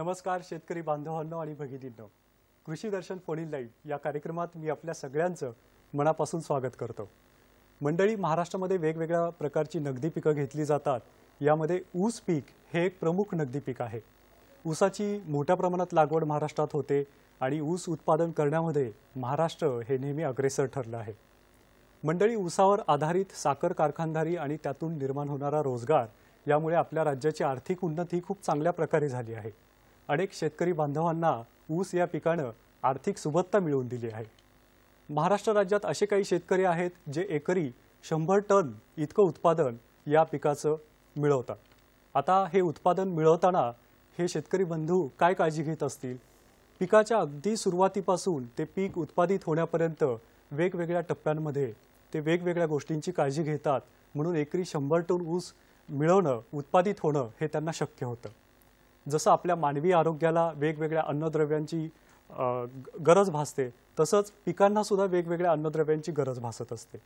नमस्कार शेतकरी बांधवांनो आणि भगिनींनो, कृषी दर्शन फोन इन लाईव्ह या कार्यक्रमात मी आपल्या सगळ्यांचं मनापासून स्वागत करतो। मंडळी, महाराष्ट्रामध्ये वेगवेगळ्या प्रकारची नगदी पिके घेतली जातात। यामध्ये ऊस पीक हे एक प्रमुख नगदी पीक आहे। ऊसाची मोठ्या प्रमाणात लागवड महाराष्ट्रात होते आणि ऊस उत्पादन करण्यामध्ये महाराष्ट्र हे नेहमी अग्रेसर ठरलं आहे। मंडळी, ऊसावर आधारित साखर कारखानदारी आणि त्यातून निर्माण होणारा रोजगार यामुळे आपल्या राज्याची आर्थिक उन्नती खूप चांगल्या प्रकारे झाली आहे। अनेक शेतकरी बांधवांना ऊस या पिकाने आर्थिक सुबत्ता मिळवून दिली आहे। महाराष्ट्र राज्यात असे काही शेतकरी आहेत जे एकरी 100 टन इतकं उत्पादन या पिकाचं मिळवतात। आता हे उत्पादन मिळवताना हे शेतकरी बंधू काय काळजी घेत असतील? पिकाच्या अगदी सुरुवातीपासून ते पीक उत्पादित होण्यापर्यंत वेगवेगळ्या टप्प्यांमध्ये ते वेगवेगळ्या गोष्टींची काळजी घेतात, म्हणून एकरी 100 टन ऊस मिळवणं, उत्पादित होणं हे त्यांना शक्य होतं। जसं आपल्या मानवी आरोग्याला वेगवेगळ्या अन्नद्रव्यांची गरज भासते, तसंच पिकांना सुद्धा वेगवेगळ्या अन्नद्रव्यांची गरज भासत असते।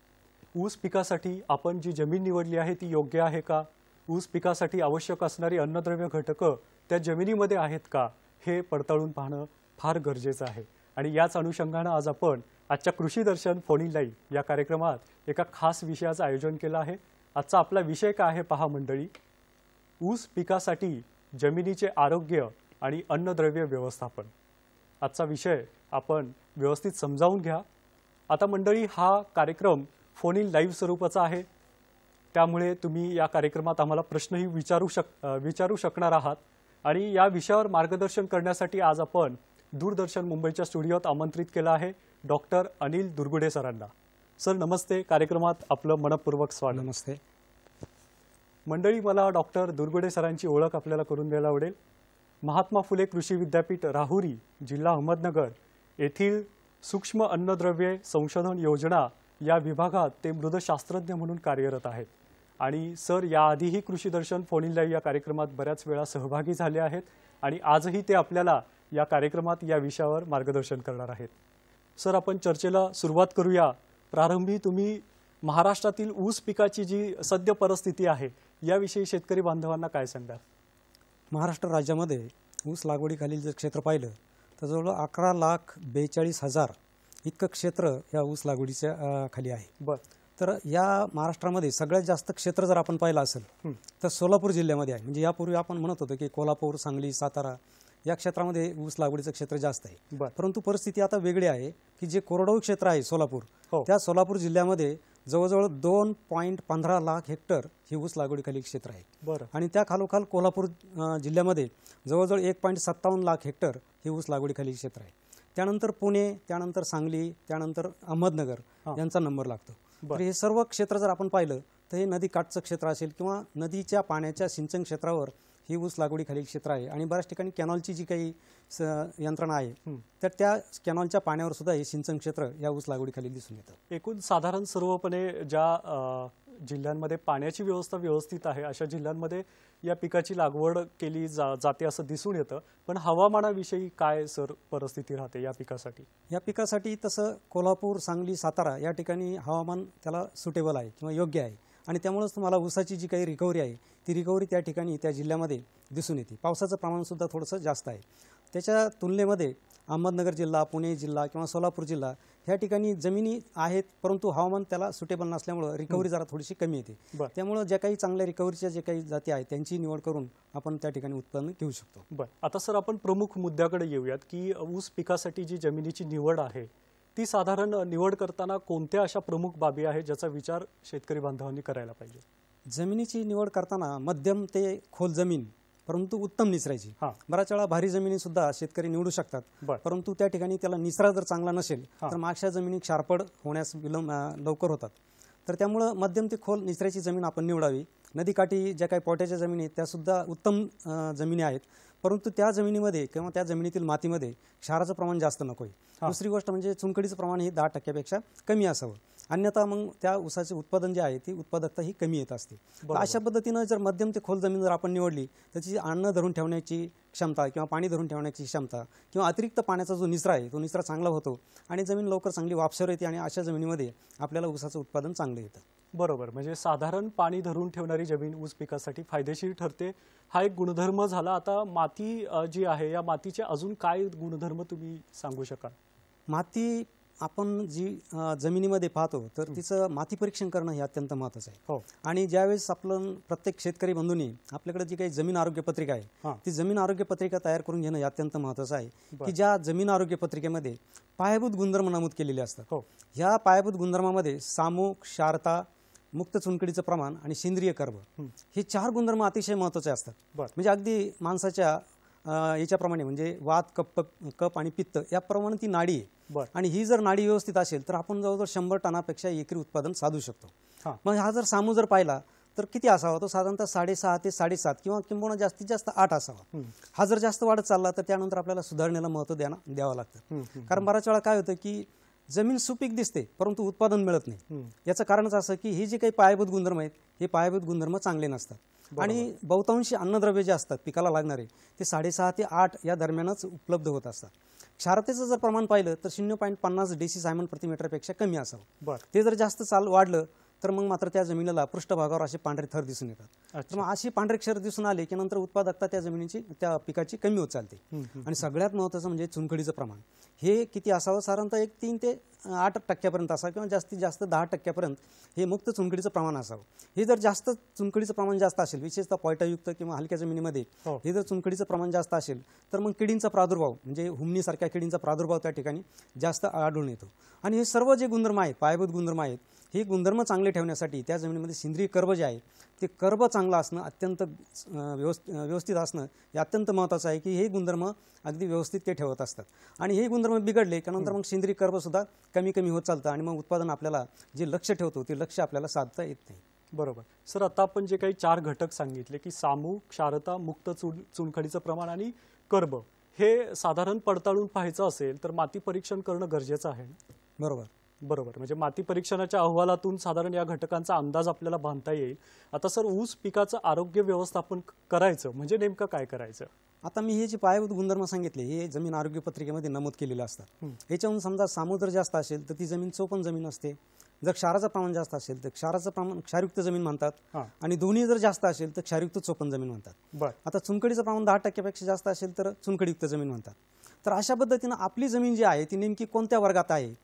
ऊस पिकासाठी आपण जी जमीन निवडली आहे ती योग्य आहे का? ऊस पिकासाठी आवश्यक असणारी अन्नद्रव्य घटकं त्या जमिनीमध्ये आहेत का, हे पडताळून पाहणं फार गरजेचं आहे। आणि याच अनुषंगाने आज आपण आजच्या कृषी दर्शन फोन इन लाईव्ह या कार्यक्रमात एका खास विषयाचं आयोजन केलं आहे। आजचा आपला विषय काय आहे पहा मंडळी, ऊस पिकासाठी जमिनीचे आरोग्य आणि अन्नद्रव्य व्यवस्थापन। आजचा विषय आपण व्यवस्थित समजावून घ्या। आता मंडळी, हा कार्यक्रम फोन इन लाईव्ह स्वरूपाचा आहे, त्यामुळे तुम्ही या कार्यक्रमात आम्हाला प्रश्नही विचारू शकणार आहात। आणि या विषयावर मार्गदर्शन करण्यासाठी आज आपण दूरदर्शन मुंबईच्या स्टुडिओत आमंत्रित केलं आहे डॉक्टर अनिल दुर्गुडे सरांना। सर नमस्ते, कार्यक्रमात आपलं मनपूर्वक स्वागत। नमस्ते मंडळी, मला डॉक्टर दुर्गुडे सरांची ओळख आपल्याला करून द्यायला आवडेल। महात्मा फुले कृषी विद्यापीठ राहुरी, जिल्हा अहमदनगर येथील सूक्ष्म अन्नद्रव्ये संशोधन योजना या विभागात ते मृदशास्त्रज्ञ म्हणून कार्यरत आहेत। आणि सर याआधीही कृषी दर्शन फोन इन लाईव्ह या कार्यक्रमात बऱ्याच वेळा सहभागी झाले आहेत आणि आजही ते आपल्याला या कार्यक्रमात या विषयावर मार्गदर्शन करणार आहेत। सर, आपण चर्चेला सुरुवात करूया। प्रारंभी तुम्ही महाराष्ट्रातील ऊस पिकाची जी सद्य परिस्थिती आहे याविषयी शेतकरी बांधवांना काय सांगाल? महाराष्ट्र राज्यामध्ये ऊस लागवडीखालील जर क्षेत्र पाहिलं तर जवळ 11,42,000 इतकं क्षेत्र या ऊस लागवडीच्या खाली आहे। तर या महाराष्ट्रामध्ये सगळ्यात जास्त क्षेत्र जर आपण पाहिलं असेल तर सोलापूर जिल्ह्यामध्ये आहे। म्हणजे यापूर्वी आपण म्हणत होतो की कोल्हापूर, सांगली, सातारा या क्षेत्रामध्ये ऊस लागवडीचं क्षेत्र जास्त आहे। परंतु परिस्थिती आता वेगळी आहे की जे कोरडवाहू क्षेत्र आहे सोलापूर, त्या सोलापूर जिल्ह्यामध्ये जवळजवळ 2.15 लाख हेक्टर ही ऊस लागवडीखालील क्षेत्र आहे। आणि त्या खालोखाल कोल्हापूर जिल्ह्यामध्ये जवळजवळ 1.57 लाख हेक्टर ही ऊस लागवडीखालील क्षेत्र आहे। त्यानंतर पुणे, त्यानंतर सांगली, त्यानंतर अहमदनगर यांचा नंबर लागतो। तर हे सर्व क्षेत्र जर आपण पाहिलं तर हे नदी काठचं क्षेत्र असेल किंवा नदीच्या पाण्याच्या सिंचन क्षेत्रावर ही ऊस लागवडीखालील क्षेत्र आहे। आणि बऱ्याच ठिकाणी कॅनॉलची जी काही यंत्रणा आहे तर त्या कॅनॉलच्या पाण्यावर सुद्धा हे सिंचन क्षेत्र या ऊस लागवडीखाली दिसून येतं। एकूण साधारण सर्वपणे ज्या जिल्ह्यांमध्ये पाण्याची व्यवस्था व्यवस्थित आहे अशा जिल्ह्यांमध्ये या पिकाची लागवड केली जाते असं दिसून येतं। पण हवामानाविषयी काय सर परिस्थिती राहते या पिकासाठी? या पिकासाठी तसं कोल्हापूर, सांगली, सातारा या ठिकाणी हवामान त्याला सुटेबल आहे किंवा योग्य आहे। आणि त्यामुळेच तुम्हाला ऊसाची जी काही रिकव्हरी आहे ती रिकव्हरी त्या ठिकाणी त्या जिल्ह्यामध्ये दिसून येते। पावसाचं प्रमाण सुद्धा थोडंसं जास्त आहे। त्याच्या तुलनेमध्ये अहमदनगर जिल्हा, पुणे जिल्हा किंवा सोलापूर जिल्हा ह्या ठिकाणी जमिनी आहेत, परंतु हवामान त्याला सुटेबल नसल्यामुळे रिकव्हरी जरा थोडीशी कमी येते। त्यामुळे ज्या काही चांगल्या रिकव्हरीच्या जे काही जाती आहेत त्यांची निवड करून आपण त्या ठिकाणी उत्पन्न घेऊ शकतो। आता सर आपण प्रमुख मुद्द्याकडे येऊयात की ऊस पिकासाठी जी जमिनीची निवड आहे ती साधारण निवड करताना कोणत्या अशा प्रमुख बाबी आहेत ज्याचा विचार शेतकरी बांधवांनी करायला पाहिजे? जमिनीची निवड करताना मध्यम ते खोल जमीन परंतु उत्तम निचरायची। बऱ्याच वेळा भारी जमिनी सुद्धा शेतकरी निवडू शकतात, परंतु त्या ठिकाणी त्याला निचरा जर चांगला नसेल तर मागच्या जमिनी क्षारपड होण्यास लवकर होतात। तर त्यामुळे मध्यम ते खोल निचऱ्याची जमीन आपण निवडावी। नदीकाठी ज्या काही पोट्याच्या जमिनी आहेत त्या सुद्धा उत्तम जमिनी आहेत, परंतु त्या जमिनीमध्ये किंवा त्या जमिनीतील मातीमध्ये क्षाराचं प्रमाण जास्त नकोय। दुसरी गोष्ट म्हणजे चुनखडीचं प्रमाण हे 10% कमी असावं, अन्यथा मग त्या ऊसाचे उत्पादन जे आहे ती उत्पादकता ही कमी येत असते। अशा पद्धतीनं जर मध्यम ते खोल जमीन जर आपण निवडली तर त्याची अन्न धरून ठेवण्याची क्षमता किंवा पाणी धरून ठेवण्याची क्षमता किंवा अतिरिक्त पाण्याचा जो निचरा आहे तो निचरा चांगला होतो आणि जमीन लवकर चांगली वापसर येते आणि अशा जमिनीमध्ये आपल्याला ऊसाचं उत्पादन चांगलं येतं। बरोबर, म्हणजे साधारण पाणी धरून ठेवण्याची असणारी जमीन ऊस पिकासाठी फायदेशीर ठरते, हा एक गुणधर्म झाला. आता माती जी आहे या मातीचे अजून काय गुणधर्म तुम्ही सांगू शकाल? माती आपण जी जमिनीमध्ये पाहतो तर तिचं माती परीक्षण करणं हे अत्यंत महत्त्वाचं आहे. हो. आणि ज्यावेळेस आपण प्रत्येक शेतकरी बंधूंनी आपल्याकडे जी काही जमीन आरोग्य पत्रिका आहे ती जमीन आरोग्य पत्रिका तयार करून घेणं हे अत्यंत महत्त्वाचं आहे की ज्या जमीन आरोग्य पत्रिकेमध्ये पायाभूत गुणधर्म नमूद केलेले असतात. हो. ह्या पायाभूत गुणधर्मामध्ये सामूक, क्षारता, मुक्त चुनखडीचं प्रमाण आणि सेंद्रिय कर्ब हे 4 गुणधर्म अतिशय महत्त्वाचे असतात. म्हणजे अगदी माणसाच्या याच्याप्रमाणे म्हणजे वात, कप आणि पित्त याप्रमाणे ती नाडी आहे. आणि ही जर नाडी व्यवस्थित असेल तर आपण जवळजवळ 100 टनापेक्षा एकरी उत्पादन साधू शकतो. मग हा जर सामू जर पाहिला तर किती असावा? तो साधारणतः 6.5 ते 7.5 किंवा किंबहुना जास्तीत जास्त 8 असावा. हा जर जास्त वाढत चालला तर त्यानंतर आपल्याला सुधारणेला महत्त्व द्यावं लागतं. कारण बऱ्याच वेळा काय होतं की जमीन सुपीक दिसते परंतु उत्पादन मिळत नाही. याचं कारणच असं की ही जी काही पायाभूत गुणधर्म आहेत हे पायाभूत गुणधर्म चांगले नसतात. आणि बहुतांशी अन्नद्रव्य जे असतात पिकाला लागणारे ते 6.5 ते 8 या दरम्यानच उपलब्ध होत असतात. क्षारतेचं जर प्रमाण पाहिलं तर 0.50 डेसिसायमन प्रति मीटरपेक्षा कमी असावं. ते जर जास्त वाढलं तर मग मात्र त्या जमिनीला पृष्ठभागावर असे पांढरे थर दिसून येतात. तर मग अशी पांढरे क्षर दिसून आले की नंतर उत्पादकता त्या जमिनीची त्या पिकाची कमी होत चालते. आणि सगळ्यात महत्त्वाचं म्हणजे चुनखडीचं प्रमाण हे किती असावं? साधारणतः 3 ते 8% असावं किंवा जास्तीत जास्त 10% हे मुक्त चुनखडीचं प्रमाण असावं. हे जर जास्त चुनखडीचं प्रमाण जास्त असेल विशेषतः पोयटायुक्त किंवा हलक्या जमिनीमध्ये हे जर चुनखडीचं प्रमाण जास्त असेल तर मग किडींचा प्रादुर्भाव म्हणजे हुमणीसारख्या किडींचा प्रादुर्भाव त्या ठिकाणी जास्त आढळून येतो. आणि हे सर्व जे गुणधर्म आहेत पायाभूत गुणधर्म आहेत हे गुणधर्म चांगले ठेवण्यासाठी त्या जमिनीमध्ये सेंद्रिय कर्ब जे आहे ते कर्ब चांगलं असणं अत्यंत व्यवस्थित असणं हे अत्यंत महत्त्वाचं आहे की हे गुणधर्म अगदी व्यवस्थित ते ठेवत असतात. आणि हे गुणधर्म बिघडले की नंतर मग सेंद्रिय कर्ब सुद्धा कमी कमी होत चालतं आणि मग उत्पादन आपल्याला जे लक्ष्य ठेवतो ते लक्ष्य आपल्याला साधता येत नाही. बरोबर सर. आता आपण जे काही 4 घटक सांगितले की सामू, क्षारता, मुक्त चुनखडीचं प्रमाण आणि कर्ब हे साधारण पडताळून पाहायचं असेल तर माती परीक्षण करणं गरजेचं आहे. बरोबर. म्हणजे माती परीक्षणाच्या अहवालातून साधारण या घटकांचा अंदाज आपल्याला बांधता येईल. आता सर ऊस पिकाचं आरोग्य व्यवस्थापन करायचं म्हणजे नेमकं काय करायचं? आता मी हे जे पायाभूत गुणधर्म सांगितले हे जमीन आरोग्य पत्रिकेमध्ये नमूद केलेले असतात. याच्याहून समजा सामू जर जास्त असेल तर ती जमीन चोपण जमीन असते. जर क्षाराचं प्रमाण जास्त असेल तर क्षाराचं प्रमाण क्षारयुक्त जमीन म्हणतात आणि दोन्ही जर जास्त असेल तर क्षारयुक्त चोपण जमीन म्हणतात. आता चुनखडीचं प्रमाण 10% जास्त असेल तर चुनखडीयुक्त जमीन म्हणतात. तर अशा पद्धतीनं आपली जमीन जी आहे ती नेमकी कोणत्या वर्गात आहे?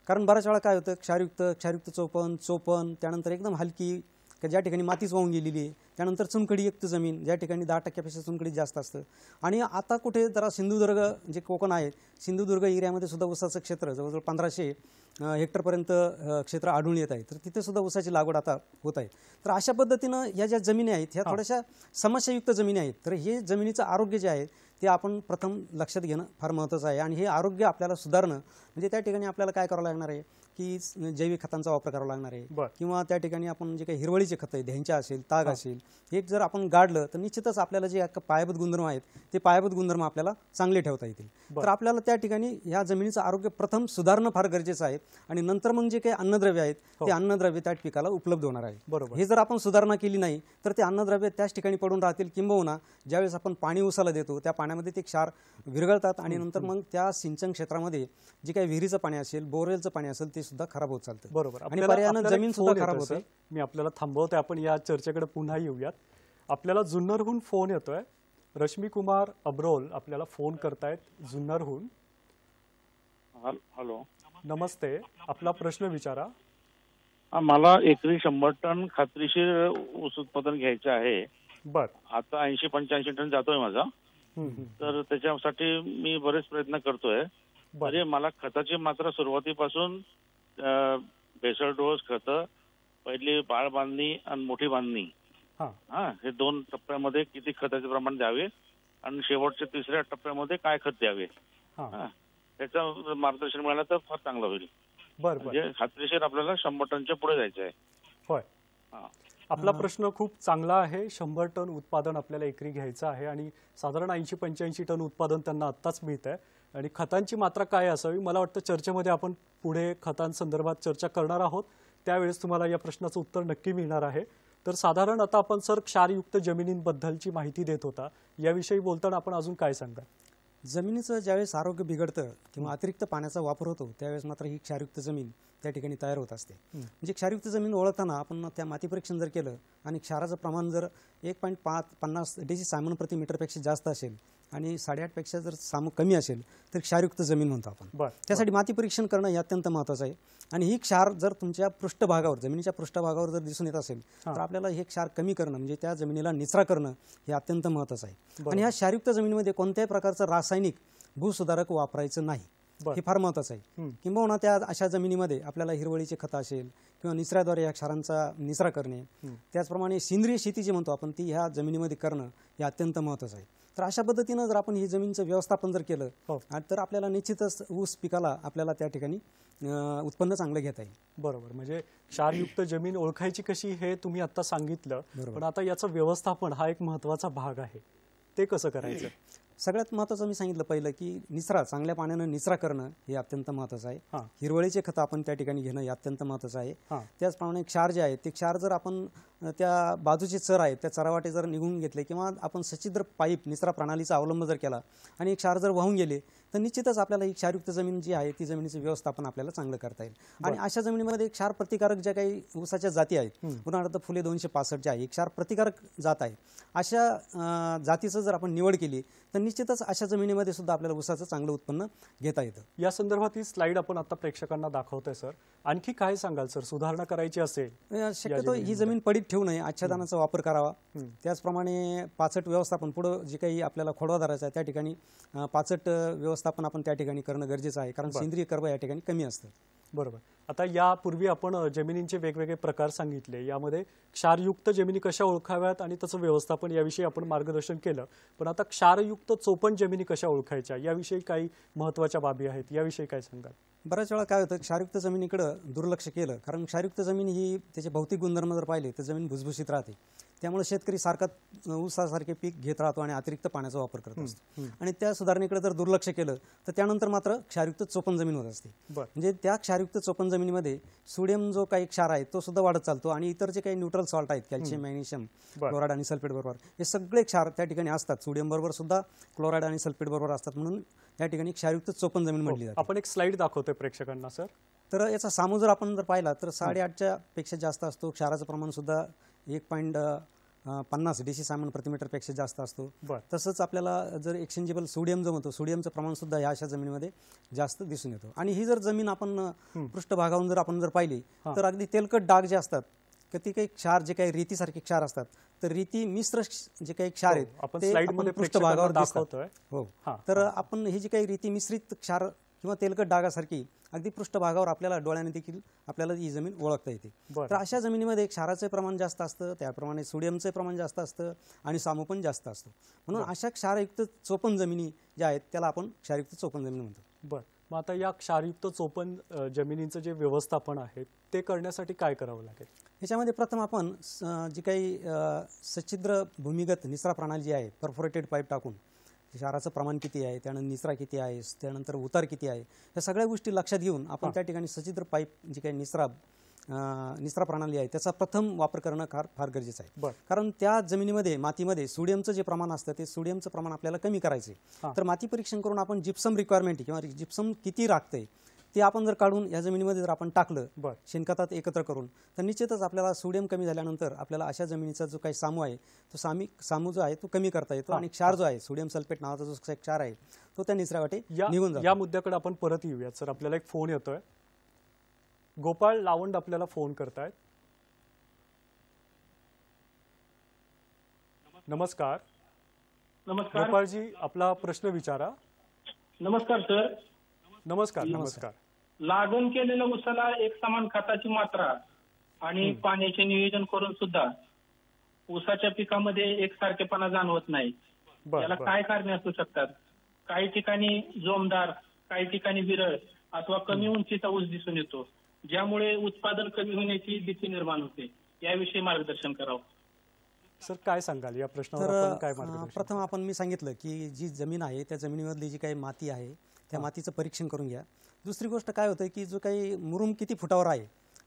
कारण बऱ्याच वेळा काय होतं क्षारयुक्त चोपण त्यानंतर एकदम हलकी ज्या ठिकाणी मातीच वाहून गेलेली आहे, त्यानंतर चुनखडीयुक्त जमीन ज्या ठिकाणी 10% चुनखडी जास्त असतं. आणि आता कुठे जरा सिंधुदुर्ग जे कोकण आहे सिंधुदुर्ग एरियामध्ये सुद्धा ऊसाचं क्षेत्र जवळजवळ 1500 हेक्टरपर्यंत क्षेत्र आढळून येत आहे. तर तिथे सुद्धा ऊसाची लागवड आता होत आहे. तर अशा पद्धतीनं या ज्या जमिनी आहेत ह्या थोड्याशा समस्यायुक्त जमिनी आहेत. तर हे जमिनीचं आरोग्य जे आहे ते आपण प्रथम लक्षात घेणं फार महत्त्वाचं आहे. आणि हे आरोग्य आपल्याला सुधारणं म्हणजे त्या ठिकाणी आपल्याला काय करावं लागणार आहे की जैविक खतांचा वापर करावा लागणार आहे किंवा त्या ठिकाणी आपण जे काही हिरवळीचे खतं आहे ढेंचा असेल ताग असेल हे जर आपण गाडलं तर निश्चितच आपल्याला जे पायाभूत गुणधर्म आहेत ते पायाभूत गुणधर्म आपल्याला चांगले ठेवता येतील. तर आपल्याला त्या ठिकाणी ह्या जमिनीचं आरोग्य प्रथम सुधारणं फार गरजेचं आहे. आणि नंतर मग जे काही अन्नद्रव्य आहेत ते अन्नद्रव्य त्या पिकाला उपलब्ध होणार आहे. हे जर आपण सुधारणा केली नाही तर ते अन्नद्रव्य त्याच ठिकाणी पडून राहतील किंबहुना ज्यावेळेस आपण पाणी उसाला देतो त्या पाण्यामध्ये ते क्षार विरघळतात आणि नंतर मग त्या सिंचन क्षेत्रामध्ये जे काही विहिरीचं पाणी असेल बोरवेलचं पाणी असेल ते सुद्धा खराब होत चालतं. बरोबर. आणि पर्यायानं जमीन सुद्धा खराब होते. मी आपल्याला थांबवते. आपण या चर्चेकडे पुन्हा येऊयात. आपल्याला जुन्नरहून फोन येतोय. रश्मी कुमार अब्रोल आपल्याला फोन करतायत जुन्नरहून. हॅलो नमस्ते. आपला प्रश्न विचारा. मला एकरी 100 टन खात्रीशीर ऊस उत्पादन घ्यायचं आहे. आता 80-85 टन जातोय माझा. तर त्याच्यासाठी मी बरेच प्रयत्न करतोय. म्हणजे मला खताची मात्रा सुरुवातीपासून भेसळ डोस खतं पहिली बाळ बांधणी आणि मोठी बांधणी हे 2 टप्प्यामध्ये किती खताचे प्रमाण द्यावे आणि शेवटच्या 3ऱ्या टप्प्यामध्ये काय खत द्यावे त्याचं मार्गदर्शन मिळालं तर फार चांगलं होईल. म्हणजे खात्रीशीर आपल्याला 100 टनच्या पुढे जायचं आहे. होय. आपला प्रश्न खूप चांगला आहे. 100 टन उत्पादन आपल्याला एकरी घ्यायचं आहे आणि साधारण 80-85 टन उत्पादन त्यांना आत्ताच मिळत आहे. आणि खतांची मात्रा काय असावी मला वाटतं चर्चेमध्ये आपण पुढे खतांसंदर्भात चर्चा करणार आहोत. त्यावेळेस तुम्हाला या प्रश्नाचं उत्तर नक्की मिळणार आहे. तर साधारण आता आपण सर क्षारयुक्त जमिनींबद्दलची माहिती देत होता. याविषयी बोलताना आपण अजून काय सांगाल? जमिनीचं ज्यावेळेस आरोग्य बिघडतं किंवा अतिरिक्त पाण्याचा वापर होतो त्यावेळेस मात्र ही क्षारयुक्त जमीन त्या ठिकाणी तयार होत असते. म्हणजे क्षारयुक्त जमीन ओळखताना आपण त्या माती परीक्षण जर केलं आणि क्षाराचं प्रमाण जर 1.50 डेसिसायमन प्रति मीटरपेक्षा जास्त असेल आणि 8.5 पेक्षा जर कमी असेल तर क्षारयुक्त जमीन म्हणतो आपण. त्यासाठी माती परीक्षण करणं हे अत्यंत महत्त्वाचं आहे. आणि ही क्षार जर तुमच्या पृष्ठभागावर जमिनीच्या पृष्ठभागावर जर दिसून येत असेल तर आपल्याला हे क्षार कमी करणं म्हणजे त्या जमिनीला निचरा करणं हे अत्यंत महत्त्वाचं आहे. आणि ह्या क्षारयुक्त जमिनीमध्ये कोणत्याही प्रकारचं रासायनिक भूसुधारक वापरायचं नाही हे फार महत्त्वाचं आहे. किंबहुना त्या अशा जमिनीमध्ये आपल्याला हिरवळीचे खत असेल किंवा निचऱ्याद्वारे या क्षारांचा निचरा करणे, त्याचप्रमाणे सेंद्रिय शेती जी म्हणतो आपण ती ह्या जमिनीमध्ये करणं हे अत्यंत महत्त्वाचं आहे. तर अशा पद्धतीनं जर आपण ही जमिनीचं व्यवस्थापन जर केलं तर आपल्याला निश्चितच ऊस पिकाला आपल्याला त्या ठिकाणी उत्पन्न चांगलं घेता येईल. बरोबर. म्हणजे क्षारयुक्त जमीन ओळखायची कशी हे तुम्ही आता सांगितलं, पण आता याचं व्यवस्थापन हा एक महत्त्वाचा भाग आहे. ते कसं करायचं? सगळ्यात महत्त्वाचं मी सांगितलं पहिलं की निचरा, चांगल्या पाण्यानं निचरा करणं हे अत्यंत महत्त्वाचं आहे. हिरवळीचे खतं आपण त्या ठिकाणी घेणं हे अत्यंत महत्त्वाचं आहे. त्याचप्रमाणे क्षार जे आहे ते क्षार जर आपण त्या बाजूचे चर आहेत त्या चरावाटे जर निघून घेतले किंवा आपण सच्छिद्र पाईप निचरा प्रणालीचा अवलंब जर केला आणि क्षार जर वाहून गेले तर निश्चितच आपल्याला ही क्षारयुक्त जमीन जी आहे ती जमिनीचं व्यवस्थापन आपल्याला चांगलं करता येईल. आणि अशा जमिनीमध्ये क्षार प्रतिकारक ज्या काही ऊसाच्या जाती आहेत, उदाहरणार्थ फुले 265 जे आहे क्षार प्रतिकारक जात आहे, अशा जातीचं जर आपण निवड केली तर निश्चितच अशा जमिनीमध्ये सुद्धा आपल्याला ऊसाचं चांगलं उत्पन्न घेता येतं. या संदर्भात ही स्लाइड आपण आता प्रेक्षकांना दाखवतोय सर. आणखी काय सांगाल सर, सुधारणा करायची असेल? शक्यतो ही जमीन पडीत ठेवू नये, आच्छादनाचा वापर करावा. त्याचप्रमाणे पाचट व्यवस्थापन, पुढं जे काही आपल्याला खोडवा धरायचा आहे त्या ठिकाणी पाचट व्यवस्थापन आपण त्या ठिकाणी करणं गरजेचं आहे, कारण सेंद्रिय कर्ब या ठिकाणी कमी असतं. बरोबर. आता यापूर्वी आपण जमिनींचे वेगवेगळे प्रकार सांगितले, यामध्ये क्षारयुक्त जमिनी कशा ओळखाव्यात आणि त्याचं व्यवस्थापन याविषयी आपण मार्गदर्शन केलं. पण आता क्षारयुक्त चोपण जमिनी कशा ओळखायच्या याविषयी काही महत्त्वाच्या बाबी आहेत, याविषयी काय सांगाल? बऱ्याच वेळा काय होतं, क्षारयुक्त जमिनीकडं दुर्लक्ष केलं, कारण क्षारयुक्त जमीन ही त्याचे भौतिक गुणधर्म जर पाहिले तर जमीन भुसभुशीत राहते. त्यामुळे शेतकरी सारखा ऊसासारखे पीक घेत राहतो आणि अतिरिक्त पाण्याचा वापर करत असतो. आणि त्या सुधारणेकडे जर दुर्लक्ष केलं तर त्यानंतर मात्र क्षारयुक्त चोपण जमीन होत असते. म्हणजे त्या क्षारयुक्त चोपण जमिनीमध्ये सोडियम जो काही क्षार आहे तो सुद्धा वाढत चालतो आणि इतर जे काही न्यूट्रल सॉल्ट आहेत, कॅल्शियम, मॅग्नेशियम, क्लोराईड आणि सल्फेट बरोबर हे सगळे क्षार त्या ठिकाणी असतात. सोडियम बरोबर सुद्धा क्लोराईड आणि सल्फेट बरोबर असतात, म्हणून त्या ठिकाणी क्षारयुक्त चोपण जमीन म्हटली जाते. आपण एक स्लाइड दाखवतोय प्रेक्षकांना सर. तर याचा सामू जर आपण जर पाहिला तर 8.5च्या पेक्षा जास्त असतो. क्षाराचं प्रमाण सुद्धा 1.50 डेसिसायमन प्रति मीटर पेक्षा जास्त असतो. तसंच आपल्याला जर एक्सचेंजेबल सोडियम जो म्हणतो, सोडियमचं प्रमाण सुद्धा या अशा जमिनीमध्ये जास्त दिसून येतो. आणि ही जर जमीन आपण पृष्ठभागावरून जर आपण जर पाहिली तर अगदी तेलकट डाग जे असतात, ती काही क्षार जे काही रेतीसारखे क्षार असतात, तर रेती मिश्र जे काही क्षार आहेत ते आपण पृष्ठभागावर दाखवतोय. हो, तर आपण ही जी काही रेती मिश्रित क्षार किंवा तेलकट डागासारखी अगदी पृष्ठभागावर आपल्याला डोळ्याने देखील आपल्याला ही जमीन ओळखता येते. तर अशा जमिनीमध्ये क्षाराचे प्रमाण जास्त असतं, त्याप्रमाणे सोडियमचे प्रमाण जास्त असतं आणि सामू पण जास्त असतं. म्हणून अशा क्षारयुक्त चोपण जमिनी ज्या आहेत त्याला आपण क्षारयुक्त चोपण जमीन म्हणतो. बरं. मग आता या क्षारयुक्त चोपण जमिनींचं जे व्यवस्थापन आहे ते करण्यासाठी काय करावं लागेल? याच्यामध्ये प्रथम आपण जी काही सच्छिद्र भूमिगत निचरा प्रणाली जी आहे, परफोरेटेड पाईप टाकून क्षाराचं प्रमाण किती आहे, त्यानंतर निचरा किती आहे, त्यानंतर उतार किती आहे, या सगळ्या गोष्टी लक्षात घेऊन आपण त्या ठिकाणी सच्छिद्र पाईप जी काही निचरा प्रणाली आहे त्याचा प्रथम वापर करणं फार गरजेचं आहे. कारण त्या जमिनीमध्ये मातीमध्ये सोडियमचं जे प्रमाण असतं ते सोडियमचं प्रमाण आपल्याला कमी करायचं आहे. तर माती परीक्षण करून आपण जिप्सम रिक्वायरमेंट किंवा जिप्सम किती राखतंय ते आपण जर काढून या जमिनीमध्ये जर आपण टाकलं शेणखतात एकत्र करून तर निश्चितच आपल्याला सोडियम कमी झाल्यानंतर आपल्याला अशा जमिनीचा जो काही सामू आहे तो सामू जो आहे तो कमी करता येतो आणि क्षार जो आहे सोडियम सल्फेट नावाचा जो क्षार आहे तो त्या निचऱ्यावाटे निघून जातो. या मुद्द्याकडे आपण परत येऊयात सर. आपल्याला एक फोन येतोय. गोपाळ लावंड आपल्याला फोन करतायत. नमस्कार. नमस्कार गोपाळजी, आपला प्रश्न विचारा. नमस्कार सर. नमस्कार. नमस्कार. लागण केलेल्या ऊसाला एक समान खताची मात्रा आणि पाण्याचे नियोजन करून सुद्धा ऊसाच्या पिकामध्ये एकसारखेपणा जाणवत नाही. याला काय कारणे असू शकतात? काही ठिकाणी जोमदार, काही ठिकाणी विरळ अथवा कमी उंचीचा ऊस दिसून येतो, ज्यामुळे उत्पादन कमी होण्याची भीती निर्माण होते. याविषयी मार्गदर्शन करावं. सर काय सांगाल या प्रश्नावर? काय प्रथम आपण मी सांगितलं की जी जमीन आहे त्या जमिनीमधली जी काही माती आहे त्या मातीचं परीक्षण करून घ्या. दुसरी गोष्ट काय होतं की जो काही मुरुम किती फुटावर आहे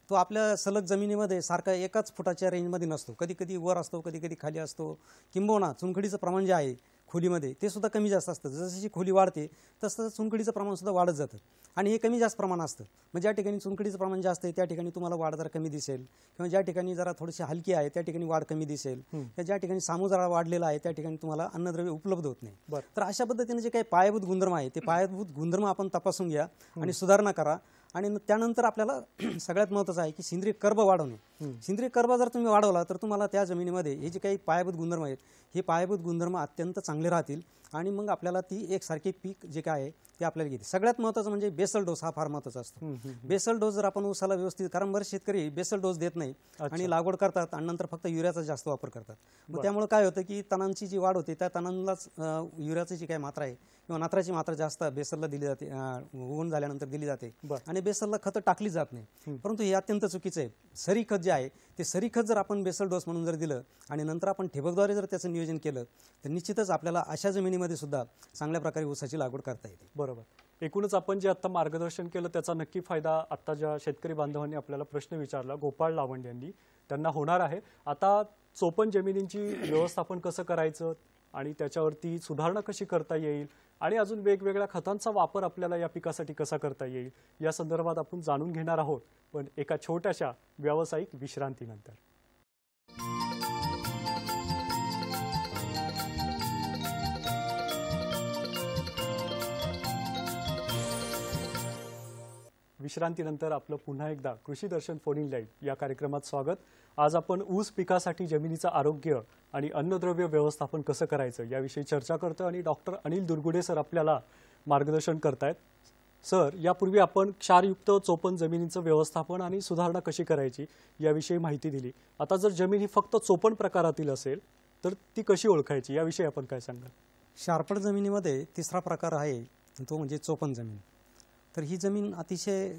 तो आपल्या सलग जमिनीमध्ये सारखा एकाच फुटाच्या रेंजमध्ये नसतो. कधी कधी वर असतो, कधी कधी खाली असतो. किंबहुना चुनखडीचं प्रमाण जे आहे खोलीमध्ये ते सुद्धा कमी जास्त असतं. जशी खोली वाढते तसं चुनखडीचं प्रमाण सुद्धा वाढत जातं आणि हे कमी जास्त प्रमाण असतं. मग ज्या ठिकाणी चुनखडीचं प्रमाण जास्त आहे त्या ठिकाणी तुम्हाला वाढ जरा कमी दिसेल, किंवा ज्या ठिकाणी जरा थोडीशी हलकी आहे त्या ठिकाणी वाढ कमी दिसेल, किंवा ज्या ठिकाणी सामू जरा वाढलेला आहे त्या ठिकाणी तुम्हाला अन्नद्रव्य उपलब्ध होत नाही. तर अशा पद्धतीने जे काही पायाभूत गुणधर्म आहे ते पायाभूत गुणधर्म आपण तपासून घ्या आणि सुधारणा करा. आणि त्यानंतर आपल्याला सगळ्यात महत्त्वाचं आहे की सेंद्रिय कर्ब वाढवणे. सेंद्रिय कर्ब जर तुम्ही वाढवला तर तुम्हाला त्या जमिनीमध्ये हे जे काही पायाभूत गुणधर्म आहेत हे पायाभूत गुणधर्म अत्यंत चांगले राहतील आणि मग आपल्याला ती एकसारखे पीक जे काय आहे ते आपल्याला घेते. सगळ्यात महत्त्वाचं म्हणजे बेसल डोस हा फार महत्त्वाचा असतो. बेसल डोस जर आपण उसाला व्यवस्थित, कारण बरेच शेतकरी बेसल डोस देत नाही आणि लागवड करतात आणि नंतर फक्त युरियाचा जास्त वापर करतात. मग त्यामुळे काय होतं की तणांची जी वाढ होते त्या तणांनाच युरियाची जी काही मात्रा आहे किंवा नात्राची मात्रा जास्त बेसलला दिली जाते, उगवून झाल्यानंतर दिली जाते आणि बेसलला खतं टाकली जात नाही. परंतु हे अत्यंत चुकीचं आहे. सरी खत जे आहे ते सरी खत जर आपण बेसल डोस म्हणून जर दिलं आणि नंतर आपण ठिबकद्वारे जर त्याचं नियोजन केलं तर निश्चितच आपल्याला अशा जमिनीमध्ये सुद्धा चांगल्या प्रकारे ऊसाची लागवड करता येते. बरोबर. एकूणच आपण जे आता मार्गदर्शन केलं त्याचा नक्की फायदा आता ज्या शेतकरी बांधवांनी आपल्याला प्रश्न विचारला गोपाळ लावंड यांनी त्यांना होणार आहे. आता चोपन जमिनींची व्यवस्थापन कसं करायचं आणि त्याच्यावरती सुधारणा कशी करता येईल आणि अजून वेगवेगळ्या खतांचा वापर आपल्याला या पिकासाठी कसा करता येईल या संदर्भात आपण जाणून घेणार आहोत, पण एका छोट्याशा व्यावसायिक विश्रांतीनंतर. विश्रांतीनंतर आपलं पुन्हा एकदा कृषी दर्शन फोन इन लाईव्ह या कार्यक्रमात स्वागत. आज आपण ऊस पिकासाठी जमिनीचं आरोग्य आणि अन्नद्रव्य व्यवस्थापन कसं करायचं याविषयी चर्चा करतो आणि डॉक्टर अनिल दुर्गुडे सर आपल्याला मार्गदर्शन करतायत. सर, यापूर्वी आपण क्षारयुक्त चोपन जमिनीचं व्यवस्थापन आणि सुधारणा कशी करायची याविषयी माहिती दिली. आता जर जमीन ही फक्त चोपन प्रकारातील असेल तर ती कशी ओळखायची याविषयी आपण काय सांगाल? शारपड जमिनीमध्ये तिसरा प्रकार आहे तो म्हणजे चोपन जमीन. तर ही जमीन अतिशय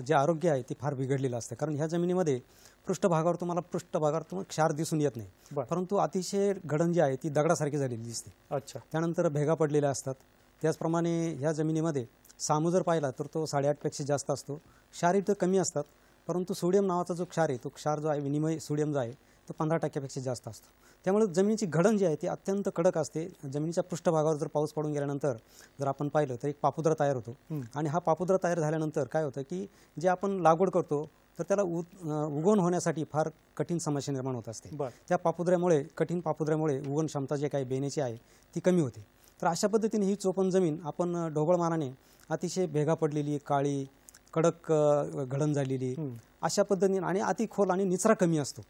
जे आरोग्य आहे ते फार बिघडलेलं असतं, कारण ह्या जमिनीमध्ये पृष्ठभागावर तुम्हाला क्षार दिसून येत नाही, परंतु अतिशय गडण जी आहे ती दगडासारखी झालेली दिसते. अच्छा. त्यानंतर भेगा पडलेल्या असतात. त्याचप्रमाणे ह्या जमिनीमध्ये सामू जर पाहिला तर तो 8.5पेक्षा जास्त असतो. क्षार इथं कमी असतात, परंतु सोडियम नावाचा जो क्षार आहे तो क्षार जो आहे विनिमय सोडियम जो आहे तो 15%पेक्षा जास्त असतो. त्यामुळे जमिनीची घडण जी आहे ती अत्यंत कडक असते. जमिनीच्या पृष्ठभागावर जर पाऊस पडून गेल्यानंतर जर आपण पाहिलं तर एक पापुद्रा तयार होतो आणि हा पापुद्रा तयार झाल्यानंतर काय होतं की जे आपण लागवड करतो तर त्याला उगवण होण्यासाठी फार कठीण समस्या निर्माण होत असते. त्या कठीण पापुद्र्यामुळे उगवण क्षमता जे काही बेण्याची आहे ती कमी होते. तर अशा पद्धतीने ही चोपन जमीन आपण ढोबळमानाने अतिशय भेगा पडलेली, काळी, कडक घडण झालेली अशा पद्धतीने आणि अति खोल आणि निचरा कमी असतो,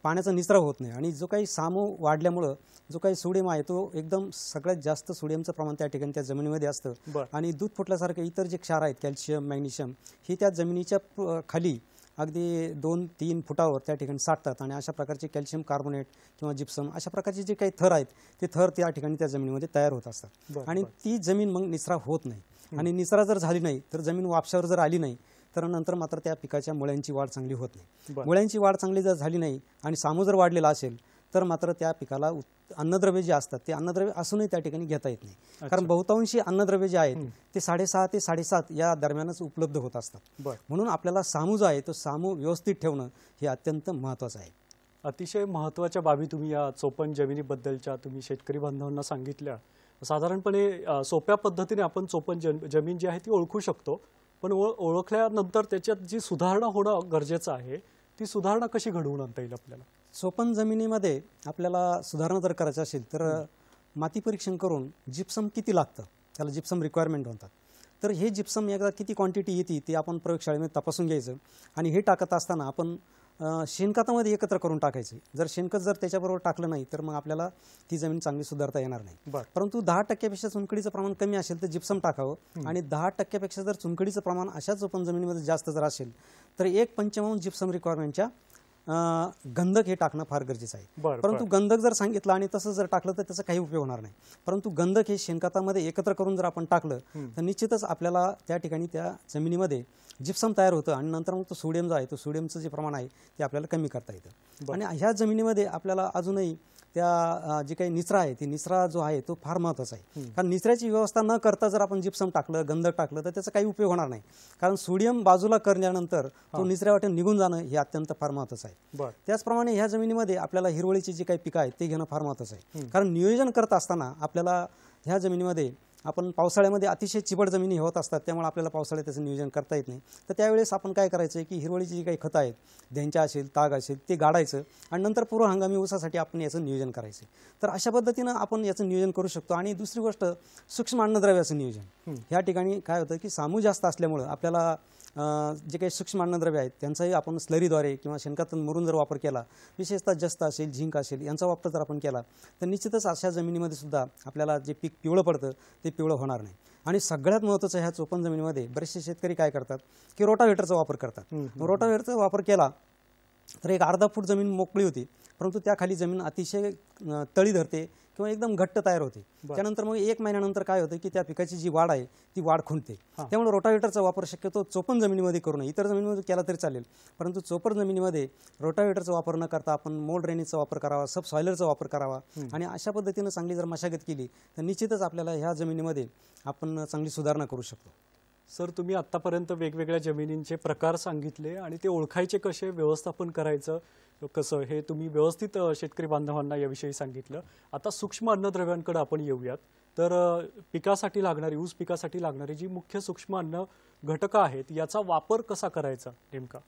पाण्याचा निचरा होत नाही आणि जो काही सामू वाढल्यामुळं जो काही सोडियम आहे तो एकदम सगळ्यात जास्त सोडियमचं प्रमाण त्या ठिकाणी त्या जमिनीमध्ये असतं आणि दूध फुटल्यासारखे इतर जे क्षार आहेत कॅल्शियम, मॅग्नेशियम ही त्या जमिनीच्या खाली अगदी 2-3 फुटावर त्या ठिकाणी साठतात आणि अशा प्रकारचे कॅल्शियम कार्बोनेट किंवा जिप्सम अशा प्रकारचे जे काही थर आहेत ते थर त्या ठिकाणी त्या जमिनीमध्ये तयार होत असतात आणि ती जमीन मग निचरा होत नाही आणि निचरा जर झाली नाही तर जमीन वापशावर जर आली नाही तर नंतर मात्र त्या पिकाच्या मुळ्यांची वाढ चांगली होत नाही. मुळ्यांची वाढ चांगली जर झाली नाही आणि सामू जर वाढलेला असेल तर मात्र त्या पिकाला अन्नद्रव्ये जे असतात ते अन्नद्रव्य असूनही त्या ठिकाणी घेता येत नाही, कारण बहुतांशी अन्नद्रव्ये जे आहेत ते 6.5 ते 7.5 या दरम्यानच उपलब्ध होत असतात. म्हणून आपल्याला सामू जो आहे तो सामू व्यवस्थित ठेवणं हे अत्यंत महत्त्वाचं आहे. अतिशय महत्त्वाच्या बाबी तुम्ही या चोपन जमिनीबद्दलच्या तुम्ही शेतकरी बांधवांना सांगितल्या. साधारणपणे सोप्या पद्धतीने आपण चोपन जमीन जी आहे ती ओळखू शकतो, पण ओळखल्यानंतर त्याच्यात जी सुधारणा होणं गरजेचं आहे ती सुधारणा कशी घडवून आणता येईल आपल्याला? चोपन जमिनीमध्ये आपल्याला सुधारणा जर करायची असेल तर माती परीक्षण करून जिप्सम किती लागतं त्याला जिप्सम रिक्वायरमेंट म्हणतात. तर हे जिप्सम एकदा किती क्वांटिटी येते ते आपण प्रयोगशाळेमध्ये तपासून घ्यायचं आणि हे टाकत असताना आपण शेणखतामध्ये एकत्र करून टाकायचे. जर शेणखत जर त्याच्याबरोबर टाकलं नाही तर मग आपल्याला ती जमीन चांगली सुधारता येणार नाही. परंतु 10%पेक्षा चुनखडीचं प्रमाण कमी असेल तर जिप्सम टाकावं आणि 10%पेक्षा जर चुनखडीचं प्रमाण अशा चोपन जमिनीमध्ये जास्त जर असेल तर 1/5 जिप्सम रिक्वायरमेंटच्या गंधक हे टाकणं फार गरजेचं आहे. परंतु गंधक जर सांगितलं आणि तसं जर टाकलं तर त्याचा काही उपयोग होणार नाही. परंतु गंधक हे शेणखतामध्ये एकत्र करून जर आपण टाकलं तर निश्चितच आपल्याला त्या ठिकाणी त्या जमिनीमध्ये जिप्सम तयार होतं आणि नंतर मग तो सोडियम जो आहे तो सोडियमचं जे प्रमाण आहे ते आपल्याला कमी करता येतं. आणि ह्या जमिनीमध्ये आपल्याला अजूनही त्या जी काही निचरा आहे ती निचरा जो आहे तो फार महत्त्वाचा आहे. कारण निचऱ्याची व्यवस्था न करता जर आपण जिप्सम टाकलं, गंधक टाकलं तर त्याचा काही उपयोग होणार नाही. कारण सोडियम बाजूला करण्यानंतर तो निचऱ्या वाटेने निघून जाणं हे अत्यंत फार महत्त्वाचं आहे. त्याचप्रमाणे ह्या जमिनीमध्ये आपल्याला हिरवळीची जी काही पिकं आहेत ते घेणं फार महत्त्वाचं आहे. कारण नियोजन करत असताना आपल्याला ह्या जमिनीमध्ये आपण पावसाळ्यामध्ये अतिशय चिबड जमिनी होत असतात, त्यामुळे आपल्याला पावसाळ्यात त्याचं नियोजन करता येत नाही. तर त्यावेळेस आपण काय करायचं आहे की हिरवळीची जी काही खतं आहेत, धेंच्या असेल, ताग असेल, ते गाडायचं आणि नंतर पूर्व हंगामी ऊसासाठी आपण याचं नियोजन करायचं. तर अशा पद्धतीनं आपण याचं नियोजन करू शकतो. आणि दुसरी गोष्ट सूक्ष्म अन्नद्रव्याचं नियोजन. ह्या ठिकाणी काय होतं की सामू जास्त असल्यामुळं आपल्याला जे काही सूक्ष्म अन्नद्रव्य आहेत त्यांचाही आपण स्लरीद्वारे किंवा शेणखतातून मुरून जर वापर केला, विशेषतः जस्त असेल, झिंक असेल, यांचा वापर जर आपण केला तर निश्चितच अशा जमिनीमध्ये सुद्धा आपल्याला जे पीक पिवळं पडतं ते पिवळं होणार नाही. आणि सगळ्यात महत्त्वाचं ह्या चोपन जमिनीमध्ये बरेचसे शेतकरी काय करतात की रोटावेटरचा वापर करतात. रोटावेटरचा वापर केला तर एक अर्धा फूट जमीन मोकळी होती, परंतु त्याखाली जमीन अतिशय तळी धरते किंवा एकदम घट्ट तयार होते. त्यानंतर मग 1 महिन्यानंतर काय होतं की त्या पिकाची जी वाढ आहे ती वाढ खुंटते. त्यामुळे रोटावेटरचा वापर शक्यतो चोपन जमिनीमध्ये करू नये. इतर जमिनीमध्ये केला तरी चालेल, परंतु चोपन जमिनीमध्ये रोटावेटरचा वापर न करता आपण मोल्ड ड्रेनेजचा वापर करावा, सब सॉयलरचा वापर करावा. आणि अशा पद्धतीनं चांगली जर मशागत केली तर निश्चितच आपल्याला ह्या जमिनीमध्ये आपण चांगली सुधारणा करू शकतो. सर, तुम्ही आत्तापर्यंत वेगवेगळ्या जमिनींचे प्रकार सांगितले आणि ते ओळखायचे कसे, व्यवस्थापन करायचं कसं, हे तुम्ही व्यवस्थित शेतकरी बांधवांना याविषयी सांगितलं. आता सूक्ष्म अन्नद्रव्यांकडे आपण येऊयात. तर पिकासाठी लागणारी, ऊस पिकासाठी लागणारी जी मुख्य सूक्ष्म अन्न घटकं आहेत याचा वापर कसा करायचा नेमका?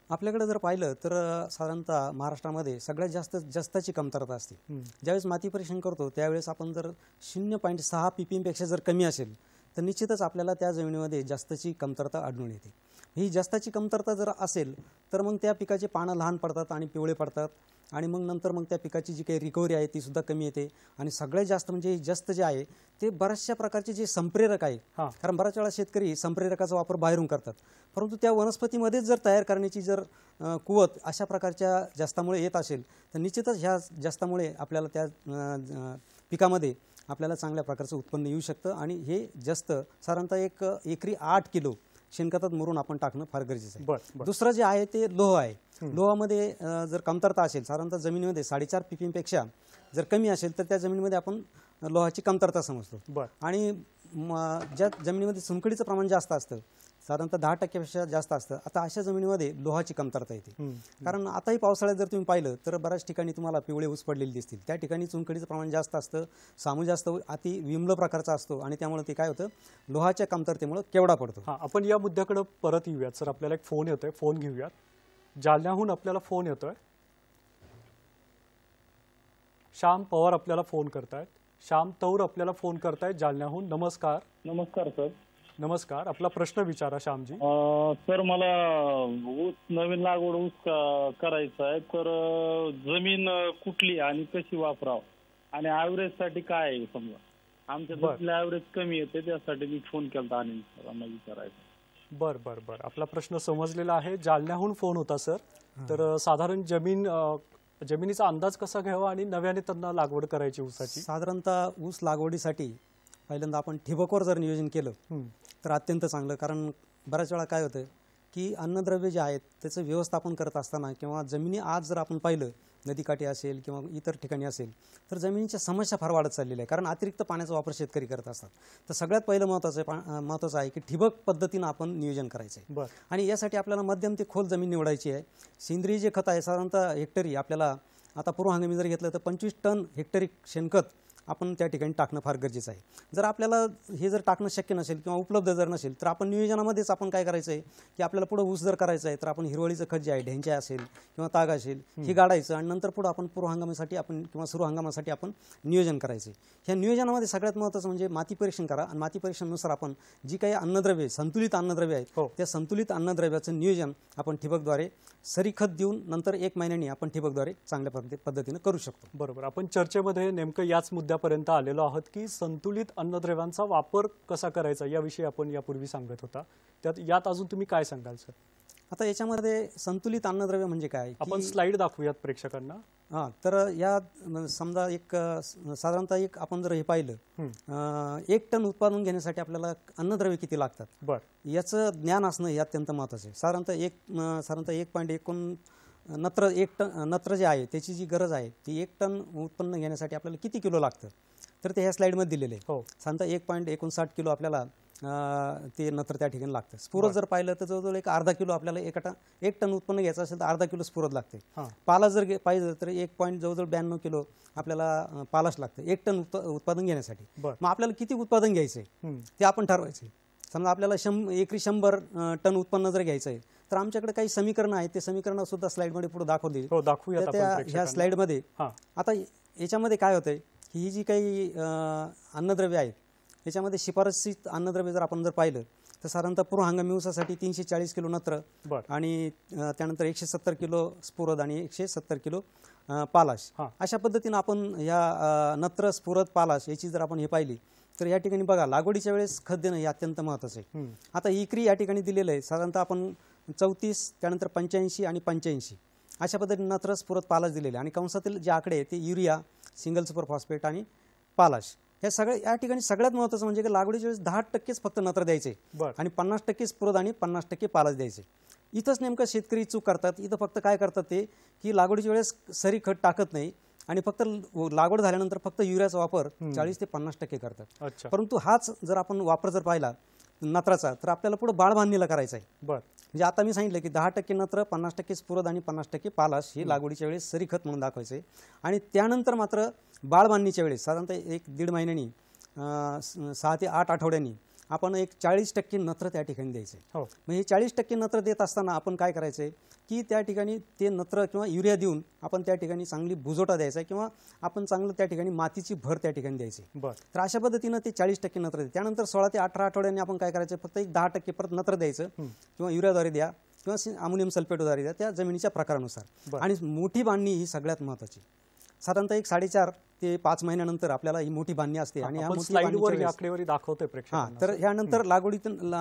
आपल्याकडे जर पाहिलं तर साधारणतः महाराष्ट्रामध्ये सगळ्यात जास्त जस्ताची कमतरता असते. ज्यावेळेस माती परीक्षण करतो त्यावेळेस आपण जर 0.6 ppm जर कमी असेल तर निश्चितच आपल्याला त्या जमिनीमध्ये जास्तची कमतरता आढळून येते. ही जास्ताची कमतरता जर असेल तर मग त्या पिकाचे पानं लहान पडतात आणि पिवळे पडतात आणि मग नंतर मग त्या पिकाची जी काही रिकव्हरी आहे ती सुद्धा कमी येते. आणि सगळ्यात जास्त म्हणजे जस्त जे आहे ते बऱ्याचशा प्रकारचे जे संप्रेरक आहे, कारण बऱ्याच वेळा शेतकरी संप्रेरकाचा वापर बाहेरून करतात, परंतु त्या वनस्पतीमध्येच जर तयार करण्याची जर कुवत अशा प्रकारच्या जास्तामुळे येत असेल तर निश्चितच ह्या जास्तामुळे आपल्याला त्या पिकामध्ये आपल्याला चांगल्या प्रकारचं उत्पन्न येऊ शकतं. आणि हे जास्त साधारणतः एक एकरी 8 किलो शेणखतात मुरून आपण टाकणं फार गरजेचं आहे. दुसरं जे आहे ते लोह आहे. लोहामध्ये जर कमतरता असेल, साधारणतः जमिनीमध्ये 4.5 ppm जर कमी असेल तर त्या जमिनीमध्ये आपण लोहाची कमतरता समजतो. आणि ज्या जमिनीमध्ये चुनखडीचं प्रमाण जास्त असतं, साधारणतः 10% जास्त असतं, आता अशा जमिनीमध्ये लोहाची कमतरता येते. कारण आताही पावसाळ्यात जर तुम्ही पाहिलं तर बऱ्याच ठिकाणी तुम्हाला पिवळे ऊस पडलेले दिसतील. त्या ठिकाणी चुनखडीचं प्रमाण जास्त असतं, सामू जास्त अति विम्ल प्रकारचा असतो आणि त्यामुळे ते काय होतं, लोहाच्या कमतरतेमुळे केवढा पडतो. आपण या मुद्द्याकडे परत येऊयात. सर, आपल्याला एक फोन येतोय, फोन घेऊयात. जालन्याहून आपल्याला फोन येतोय. श्याम पवार आपल्याला फोन करतायत. श्याम तौर आपल्याला फोन करतायत जालन्याहून. नमस्कार. नमस्कार सर. नमस्कार, आपला प्रश्न विचारा श्यामजी. सर, मला ऊस नवीन लागवड ऊस करायचा आहे, तर जमीन कुठली आणि कशी वापराव आणि ॲव्हरेज साठी काय आहे? समजा आमच्या जमिनीला ॲव्हरेज कमी येते, त्यासाठी मी फोन केला आणि सरांना विचारायचं. बर, आपला प्रश्न समजलेला आहे. जालन्याहून फोन होता सर. तर साधारण जमिनीचा अंदाज कसा घ्यावा आणि नव्याने त्यांना लागवड करायची ऊसाची? साधारणतः ऊस लागवडीसाठी पहिल्यांदा आपण ठिबकवर जर नियोजन केलं तर अत्यंत चांगलं. कारण बऱ्याच वेळा काय होतं की अन्नद्रव्य जे आहेत त्याचं व्यवस्थापन करत असताना किंवा जमिनी आज जर आपण पाहिलं, नदीकाठी असेल किंवा इतर ठिकाणी असेल, तर जमिनीच्या समस्या फार वाढत चाललेल्या आहे. कारण अतिरिक्त पाण्याचा वापर शेतकरी करत असतात. तर सगळ्यात पहिलं महत्त्वाचं आहे की ठिबक पद्धतीनं आपण नियोजन करायचं आहे. आणि यासाठी आपल्याला मध्यम ते खोल जमीन निवडायची आहे. सेंद्रिय जे खत आहे साधारणतः हेक्टरी आपल्याला आता पूर्व हंगामी जर घेतलं तर 25 टन हेक्टरी शेणखत आपण त्या ठिकाणी टाकणं फार गरजेचं आहे. जर आपल्याला हे जर टाकणं शक्य नसेल किंवा उपलब्ध जर नसेल तर आपण नियोजनामध्येच आपण काय करायचं आहे की आपल्याला पुढं ऊस जर करायचं आहे तर आपण हिरवळीचं खत जे आहे, ढेंच्या असेल किंवा ताग असेल, हे गाडायचं आणि नंतर पुढं आपण पूर्व हंगामासाठी आपण किंवा सुरू हंगामासाठी आपण नियोजन करायचं. ह्या नियोजनामध्ये सगळ्यात महत्त्वाचं म्हणजे माती परीक्षण करा आणि माती परीक्षणानुसार आपण जी काही अन्नद्रव्ये, संतुलित अन्नद्रव्ये आहेत, त्या संतुलित अन्नद्रव्याचं नियोजन आपण ठिबकद्वारे सरी खत देऊन नंतर 1 महिन्यानी आपण ठिबकद्वारे चांगल्या पद्धतीनं करू शकतो. बरोबर. आपण चर्चेमध्ये नेमकं याच मुद्द्यापर्यंत आलेलो आहोत की संतुलित अन्नद्रव्यांचा वापर कसा करायचा याविषयी आपण यापूर्वी सांगत होता. यात अजून तुम्ही काय सांगाल सर? आता याच्यामध्ये संतुलित अन्नद्रव्य म्हणजे काय, आपण स्लाइड दाखवूयात प्रेक्षकांना. तर या समजा एक साधारणतः एक आपण जर हे पाहिलं, 1 टन उत्पादन घेण्यासाठी आपल्याला अन्नद्रव्य किती लागतात याचं ज्ञान असणं हे अत्यंत महत्त्वाचं आहे. साधारणतः 1.1 नत्र 1 टन नत्र जे आहे त्याची जी गरज आहे ती 1 टन उत्पन्न घेण्यासाठी आपल्याला किती किलो लागतं, तर ते ह्या स्लाईडमध्ये दिलेले आहे. साधारणतः 1.59 किलो आपल्याला ते नत्र त्या ठिकाणी लागतं. स्फुरद जर पाहिलं तर जवळजवळ एक अर्धा किलो आपल्याला 1 टन उत्पन्न घ्यायचं असेल तर अर्धा किलो स्फुरद लागते. पालाश जर पाहिजे तर 1 जवळजवळ 92 किलो आपल्याला पालाश लागतं 1 टन उत्पादन घेण्यासाठी. मग आपल्याला किती उत्पादन घ्यायचंय ते आपण ठरवायचे. समजा आपल्याला एकरी 100 टन उत्पन्न जर घ्यायचं आहे तर आमच्याकडे काही समीकरणं आहेत, ते समीकरणं सुद्धा स्लाइडमध्ये पुढे दाखवली. ह्या स्लाइडमध्ये आता याच्यामध्ये काय होतंय, ही जी काही अन्नद्रव्य आहेत याच्यामध्ये शिफारसीत अन्नद्रव्य जर आपण पाहिलं तर साधारणतः पूर्व हंगामी ऊसासाठी 340 किलो नत्र आणि त्यानंतर 170 किलो स्फुरद आणि 170 किलो पालाश, अशा पद्धतीनं आपण ह्या नत्र स्फुरद पालाश याची जर आपण हे पाहिली तर या ठिकाणी बघा लागवडीच्या वेळेस खत देणं हे अत्यंत महत्त्वाचं आहे. आता इकरी या ठिकाणी दिलेलं आहे साधारणतः आपण 34, त्यानंतर 85 आणि 85 अशा पद्धतीने नत्र स्फुरद पालाश दिलेले आणि कंसातील जे आकडे ते युरिया, सिंगल सुपर फॉस्फेट आणि पालाश हे सगळे या ठिकाणी सगळ्यात महत्त्वाचं म्हणजे की लागवडीच्या वेळेस 10% फक्त नत्र द्यायचे आणि 50% स्फुरद आणि 50% पालाश द्यायचे. इथंच नेमकं शेतकरी चूक करतात. इथं फक्त काय करतात ते की लागवडीच्या वेळेस सरी खत टाकत नाही आणि फक्त लागवड झाल्यानंतर फक्त युरियाचा वापर 40 ते 50% करतात. परंतु हाच जर आपण वापर जर पाहिला नत्राचा तर आपल्याला पुढे बाळ बांधणीला करायचा आहे. म्हणजे आता मी सांगितलं की 10% नत्र, 50% स्फुरद आणि 50% पालाश हे लागवडीच्या वेळेस सरी खत म्हणून दाखवायचे आणि त्यानंतर मात्र बाळ बांधणीच्या वेळेस साधारणतः 1-1.5 महिन्यांनी 6 ते 8 आठवड्यांनी आपण एक 40% नत्र त्या ठिकाणी द्यायचे. मग हे 40% नत्र देत असताना आपण काय करायचंय की त्या ठिकाणी ते नत्र किंवा युरिया देऊन आपण त्या ठिकाणी चांगली भुजोटा द्यायचा किंवा आपण चांगलं त्या ठिकाणी मातीची भर त्या ठिकाणी द्यायची. तर अशा पद्धतीनं ते 40% नत्र द्यायचे. त्यानंतर 16 ते 18 आठवड्यांनी आपण काय करायचं, फक्त एक 10% परत नत्र द्यायचं किंवा युरियाद्वारे द्या किंवा अमोनियम सल्फेटद्वारे द्या त्या जमिनीच्या प्रकारानुसार. आणि मोठी बांधणी ही सगळ्यात महत्त्वाची. साधारणतः एक 4.5 ते 5 महिन्यानंतर आपल्याला ही मोठी बांधणी असते आणि आकडेवारी दाखवते प्रेक्षकांना. तर ह्यानंतर लागवडीतून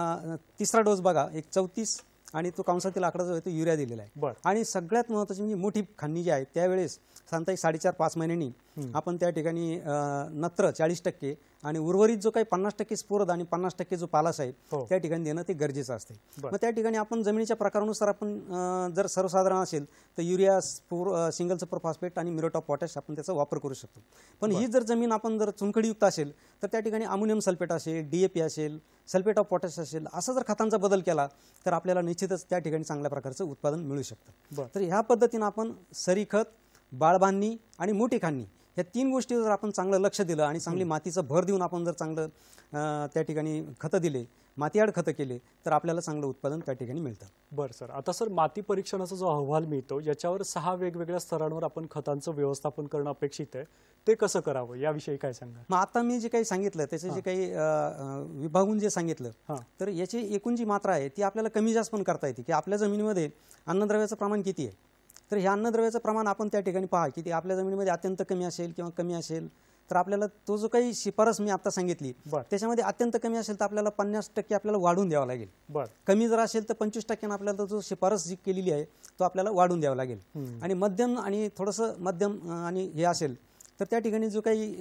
तिसरा डोस बघा एक 34 आणि तो कंसातील आकडा जो आहे तो युरिया दिलेला आहे. आणि सगळ्यात महत्त्वाची म्हणजे मोठी खांडी जी आहे त्यावेळेस साधारणतः 4.5-5 महिन्यांनी आपण त्या ठिकाणी नत्र 40% आणि उर्वरित जो काही 50% स्फुरद आणि 50% जो पालाश आहे त्या ठिकाणी देणं ते गरजेचं असते. मग त्या ठिकाणी आपण जमिनीच्या प्रकारानुसार आपण जर सर्वसाधारण असेल तर युरिया, सिंगल सुपर फॉस्फेट आणि म्युरेट ऑफ पोटॅश आपण त्याचा वापर करू शकतो. पण ही जर जमीन आपण जर चुनखडीयुक्त असेल तर त्या ठिकाणी अमोनियम सल्फेट असेल, DAP असेल, सल्फेट ऑफ पोटॅश असेल, असा जर खतांचा बदल केला तर आपल्याला निश्चितच त्या ठिकाणी चांगल्या प्रकारचं उत्पादन मिळू शकतं. तर ह्या पद्धतीनं आपण सरी खत, बाळ बांधणी आणि मोठी खांडणी या 3 गोष्टी जर आपण चांगलं लक्ष दिलं आणि चांगली मातीचं भर देऊन आपण जर चांगलं त्या ठिकाणी खतं दिले, मातीआड खतं केले तर आपल्याला चांगलं उत्पादन त्या ठिकाणी मिळतं. बरं सर, आता सर माती परीक्षणाचा जो अहवाल मिळतो याच्यावर 6 वेगवेगळ्या स्तरांवर आपण खतांचं व्यवस्थापन करणं अपेक्षित आहे, ते कसं करावं याविषयी काय सांगा. मग आता मी जे काही सांगितलं त्याचे जे काही विभागून जे सांगितलं तर याची एकूण जी मात्रा आहे ती आपल्याला कमी जास्त पण करता येते की आपल्या जमिनीमध्ये अन्नद्रव्याचं प्रमाण किती आहे. तर ह्या अन्नद्रव्याचं प्रमाण आपण त्या ठिकाणी पहा की ते आपल्या जमिनीमध्ये अत्यंत कमी असेल किंवा कमी असेल तर आपल्याला तो जो काही शिफारस मी आता सांगितली त्याच्यामध्ये अत्यंत कमी असेल तर आपल्याला 50% आपल्याला वाढवून द्यावा लागेल. कमी जर असेल तर 25% आपल्याला जो शिफारस जी केलेली आहे तो आपल्याला वाढवून द्यावा लागेल. आणि मध्यम आणि थोडंसं मध्यम आणि हे असेल तर त्या ठिकाणी जो काही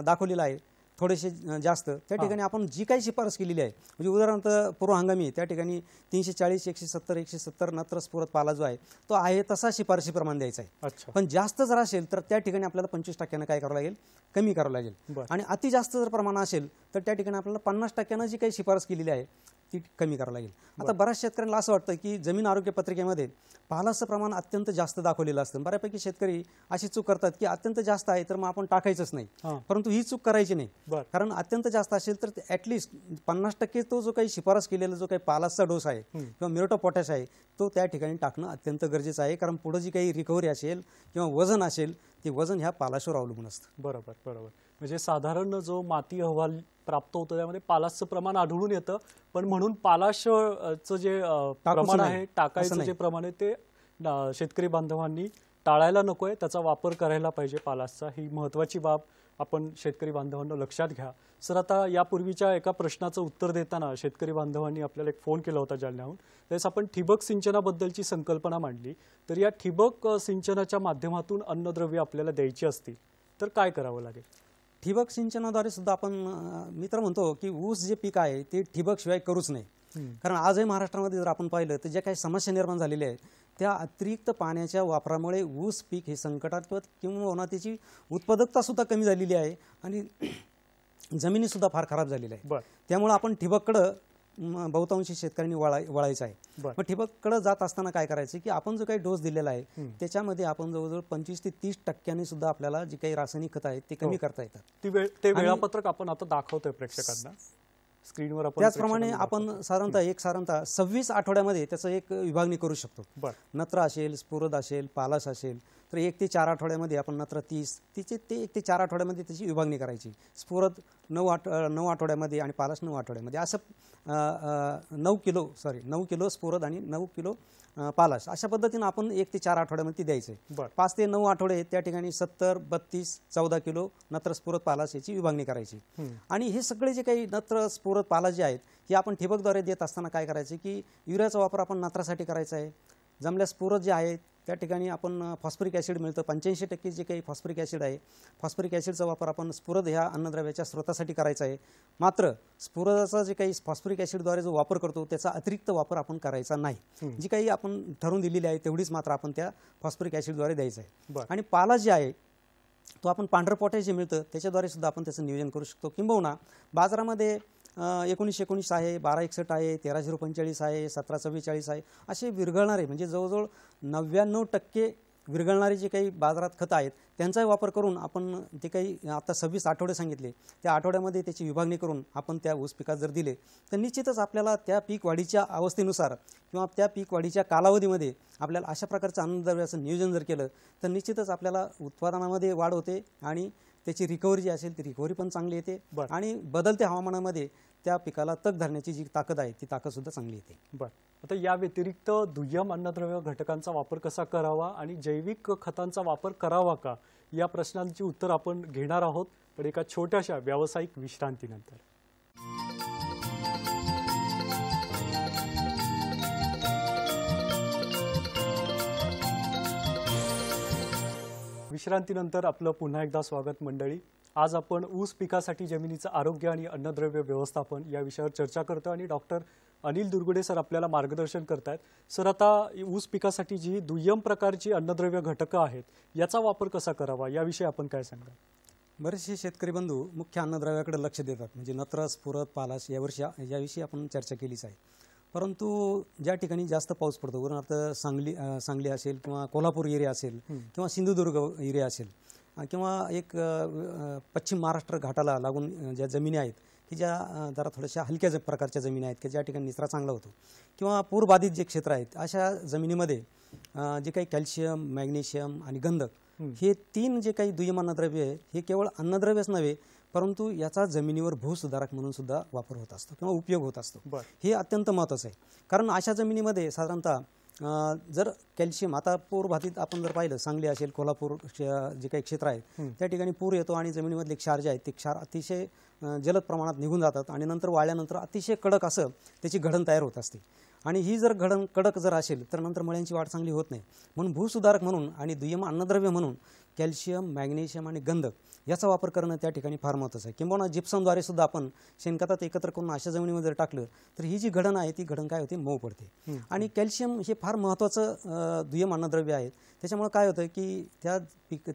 दाखवलेला आहे थोडेसे जास्त त्या ठिकाणी आपण जी काही शिफारस केलेली आहे म्हणजे उदाहरणार्थ पूर्व हंगामी त्या ठिकाणी 340, 170 नत्र स्फुरद पाला जो आहे तो आहे तसा शिफारशी प्रमाण द्यायचा आहे. पण जास्त जर असेल तर त्या ठिकाणी आपल्याला 25% काय करावं लागेल, कमी करावं लागेल. आणि अति जास्त जर प्रमाण असेल तर त्या ठिकाणी आपल्याला 50% जी काही शिफारस केलेली आहे ती कमी करावं लागेल. आता बऱ्याच शेतकऱ्यांना असं वाटतं की जमीन आरोग्य पत्रिकेमध्ये पालाचं प्रमाण अत्यंत जास्त दाखवलेलं असतं. बऱ्यापैकी शेतकरी अशी चूक करतात की अत्यंत जास्त आहे तर मग आपण टाकायचंच नाही. परंतु ही चूक करायची नाही. कारण अत्यंत जास्त असेल तर ॲटलिस्ट 50% तो जो काही शिफारस केलेला जो काही पालाचा डोस आहे किंवा म्युरेट ऑफ पोटॅश आहे तो त्या ठिकाणी टाकणं अत्यंत गरजेचं आहे. कारण पुढे जी काही रिकव्हरी असेल किंवा वजन असेल ते वजन ह्या पालाशवर अवलंबून असतं. बरोबर बरोबर. म्हणजे साधारण जो माती अहवाल प्राप्त होतो त्यामध्ये पालाशचं प्रमाण आढळून येतं, पण म्हणून पालाशचं जे प्रमाण आहे टाकायचं जे प्रमाण आहे ते शेतकरी बांधवांनी टाळायला नकोय, त्याचा वापर करायला पाहिजे पालाशचा. ही महत्त्वाची बाब आपण शेतकरी बांधवांना लक्षात घ्या. सर, आता यापूर्वीच्या एका प्रश्नाचं उत्तर देताना शेतकरी बांधवांनी आपल्याला एक फोन केला होता जालन्याहून. त्यावेळेस आपण ठिबक सिंचनाबद्दलची संकल्पना मांडली. तर या ठिबक सिंचनाच्या माध्यमातून अन्नद्रव्य आपल्याला द्यायची असतील तर काय करावं लागेल? ठिबक सिंचनाद्वारे सुद्धा आपण मी तर म्हणतो की ऊस जे पीक आहे ते ठिबक शिवाय करूच नाही. कारण आजही महाराष्ट्रामध्ये जर आपण पाहिलं तर ज्या काही समस्या निर्माण झालेल्या आहेत त्या अतिरिक्त पाण्याच्या वापरामुळे ऊस पीक हे संकटात किंवा त्याची उत्पादकता सुद्धा कमी झालेली आहे आणि जमिनी सुद्धा फार खराब झालेल्या आहे. त्यामुळे आपण ठिबककडं बहुतांशी शेतकऱ्यांनी वळायचं आहे. मग ठिबककडे जात असताना काय करायचं की आपण जो काही डोस दिलेला आहे त्याच्यामध्ये आपण जवळजवळ 25 ते 30% सुद्धा आपल्याला जी काही रासायनिक खतं आहेत ते कमी करता येतात. ते वेळापत्रक आपण आता दाखवतोय प्रेक्षकांना स्क्रीनवर. आपण त्याचप्रमाणे आपण साधारणतः 26 आठवड्यामध्ये त्याचं एक विभागणी करू शकतो. नत्र असेल, स्फुरद असेल, पालाश असेल तर 1 ते 4 आठवड्यामध्ये आपण नत्र 30 ते 1 ते 4 आठवड्यामध्ये त्याची विभागणी करायची. स्फुरद 9 आठवड्यामध्ये आणि पालाश 9 आठवड्यामध्ये असं 9 किलो स्फुरद आणि 9 किलो पालाश अशा पद्धतीने आपण 1 ते 4 आठवड्यामध्ये द्यायचे. 5 ते 9 आठवडे त्या ठिकाणी 70, 32, 14 किलो नत्र स्फुरद पालाश याची विभागणी करायची. आणि हे सगळे जे काही नत्र स्फुरद पालाश जे आहेत हे आपण ठिबकद्वारे देत असताना काय करायचे की युरियाचा वापर आपण नत्रासाठी करायचा आहे. जमल्यास स्फुरद जे आहेत त्या ठिकाणी आपण फॉस्फरिक ॲसिड मिळतं 85% जे काही फॉस्फरिक ॲसिड आहे फॉस्फरिक ॲसिडचा वापर आपण स्फुरद ह्या अन्नद्रव्याच्या स्रोतासाठी करायचा आहे. मात्र स्फुरदाचा जे काही फॉस्फरिक ॲसिडद्वारे जो वापर करतो त्याचा अतिरिक्त वापर आपण करायचा नाही. जी काही आपण ठरवून दिलेली आहे तेवढीच मात्र आपण त्या फॉस्फरिक ॲसिडद्वारे द्यायचं आहे. आणि पालाश जे आहे तो आपण पांढरं पोटॅश जे मिळतं त्याच्याद्वारे सुद्धा आपण त्याचं नियोजन करू शकतो. किंबहुना बाजारामध्ये 1919 आहे, 1261 आहे, 1345 आहे, 1744 आहे असे विरघळणारे म्हणजे जवळजवळ 99% विरघळणारे जे काही बाजारात खतं आहेत त्यांचाही वापर करून आपण ते काही आता 26 आठवडे सांगितले त्या आठवड्यामध्ये त्याची विभागणी करून आपण त्या ऊस पिकात जर दिले तर निश्चितच आपल्याला त्या पीक वाढीच्या अवस्थेनुसार किंवा त्या पीक वाढीच्या कालावधीमध्ये आपल्याला अशा प्रकारचं अन्नद्रव्याचं नियोजन जर केलं तर निश्चितच आपल्याला उत्पादनामध्ये वाढ होते आणि त्याची रिकव्हरी जी असेल ती रिकव्हरी पण चांगली येते. आणि बदलत्या हवामानामध्ये त्या पिकाला तग धरण्याची जी ताकद आहे ती ताकद सुद्धा चांगली येते. आता या व्यतिरिक्त दुय्यम अन्नद्रव्य घटकांचा वापर कसा करावा आणि जैविक खतांचा वापर करावा का या प्रश्नांची उत्तर आपण घेणार आहोत पण एका छोट्याशा व्यावसायिक विश्रांतीनंतर. विश्रांतीनंतर आपलं पुन्हा एकदा स्वागत मंडळी. आज आपण ऊस पिकासाठी जमिनीचं आरोग्य आणि अन्नद्रव्य व्यवस्थापन या विषयावर चर्चा करतो आणि डॉक्टर अनिल दुर्गुडे सर आपल्याला मार्गदर्शन करतायत. सर आता ऊस पिकासाठी जी दुय्यम प्रकारची अन्नद्रव्य घटकं आहेत याचा वापर कसा करावा याविषयी आपण काय सांगा? बरेचसे शेतकरी बंधू मुख्य अन्नद्रव्याकडे लक्ष देतात म्हणजे नत्र, स्फुरद, पालाश याविषयी आपण चर्चा केलीच आहे. परंतु ज्या ठिकाणी जास्त पाऊस पडतो उदाहरणार्थ सांगली असेल किंवा कोल्हापूर एरिया असेल किंवा सिंधुदुर्ग एरिया असेल किंवा एक पश्चिम महाराष्ट्र घाटाला लागून ज्या जमिनी आहेत की ज्या जरा थोड्याशा हलक्या प्रकारच्या जमिनी आहेत की ज्या ठिकाणी निचरा चांगला होतो किंवा पूरबाधित जे क्षेत्र आहेत अशा जमिनीमध्ये जे काही कॅल्शियम, मॅग्नेशियम आणि गंधक हे 3 जे काही दुय्यम अन्नद्रव्य आहे हे केवळ अन्नद्रव्यच नव्हे परंतु याचा जमिनीवर भूसुधारक म्हणून सुद्धा वापर होत असतो किंवा उपयोग होत असतो. हे अत्यंत महत्त्वाचं आहे कारण अशा जमिनीमध्ये साधारणतः जर कॅल्शियम आता पूरबाधित आपण जर पाहिलं सांगली असेल कोल्हापूर जे काही क्षेत्र आहे त्या ठिकाणी पूर येतो आणि जमिनीमधले क्षार जे आहेत ते क्षार अतिशय जलद प्रमाणात निघून जातात आणि नंतर वाळल्यानंतर अतिशय कडक असं त्याची घडण तयार होत असते आणि ही जर घडण कडक जर असेल तर नंतर मळ्यांची वाढ चांगली होत नाही. म्हणून भूसुधारक म्हणून आणि दुय्यम अन्नद्रव्य म्हणून कॅल्शियम, मॅग्नेशियम आणि गंधक याचा वापर करणं त्या ठिकाणी फार महत्त्वाचं आहे. किंबहुना जिप्समद्वारे सुद्धा आपण शेणखतात एकत्र करून अशा जमिनीमध्ये जर टाकलं तर ही जी घडण आहे ती घडण काय होते मऊ पडते. आणि कॅल्शियम हे फार महत्त्वाचं दुय्यम अन्नद्रव्य आहे. त्याच्यामुळे काय होतं की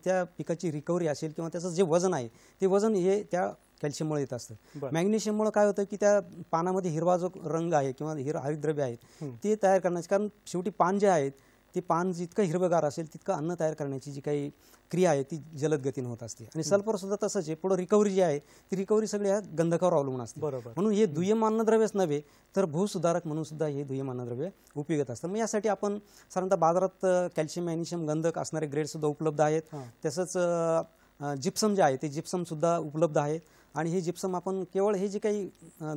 त्या पिकाची रिकव्हरी असेल किंवा त्याचं जे वजन आहे ते वजन हे त्या कॅल्शियममुळे येत असतं. मॅग्नेशियममुळे काय होतं की त्या पानामध्ये हिरवा जो रंग आहे किंवा हरितद्रव्य आहेत ते तयार करण्याचे कारण शेवटी पान जे आहेत ते पान जितकं हिरवगार असेल तितकं अन्न तयार करण्याची जी काही क्रिया आहे ती जलद गतीने होत असते. आणि सल्फर सुद्धा तसंच आहे. पुढे रिकव्हरी जी आहे ती रिकव्हरी सगळी ह्या गंधकावर अवलंबून असते. म्हणून हे दुय्यम अन्नद्रव्यच नव्हे तर भूसुधारक म्हणून सुद्धा हे दुय्यम अन्नद्रव्य उपयोगात असतं. मग यासाठी आपण साधारणतः बाजारात कॅल्शियम, मॅग्नेशियम, गंधक असणारे ग्रेड सुद्धा उपलब्ध आहेत. तसंच जिप्सम जे आहे ते जिप्सम सुद्धा उपलब्ध आहेत आणि हे जिप्सम आपण केवळ हे जे काही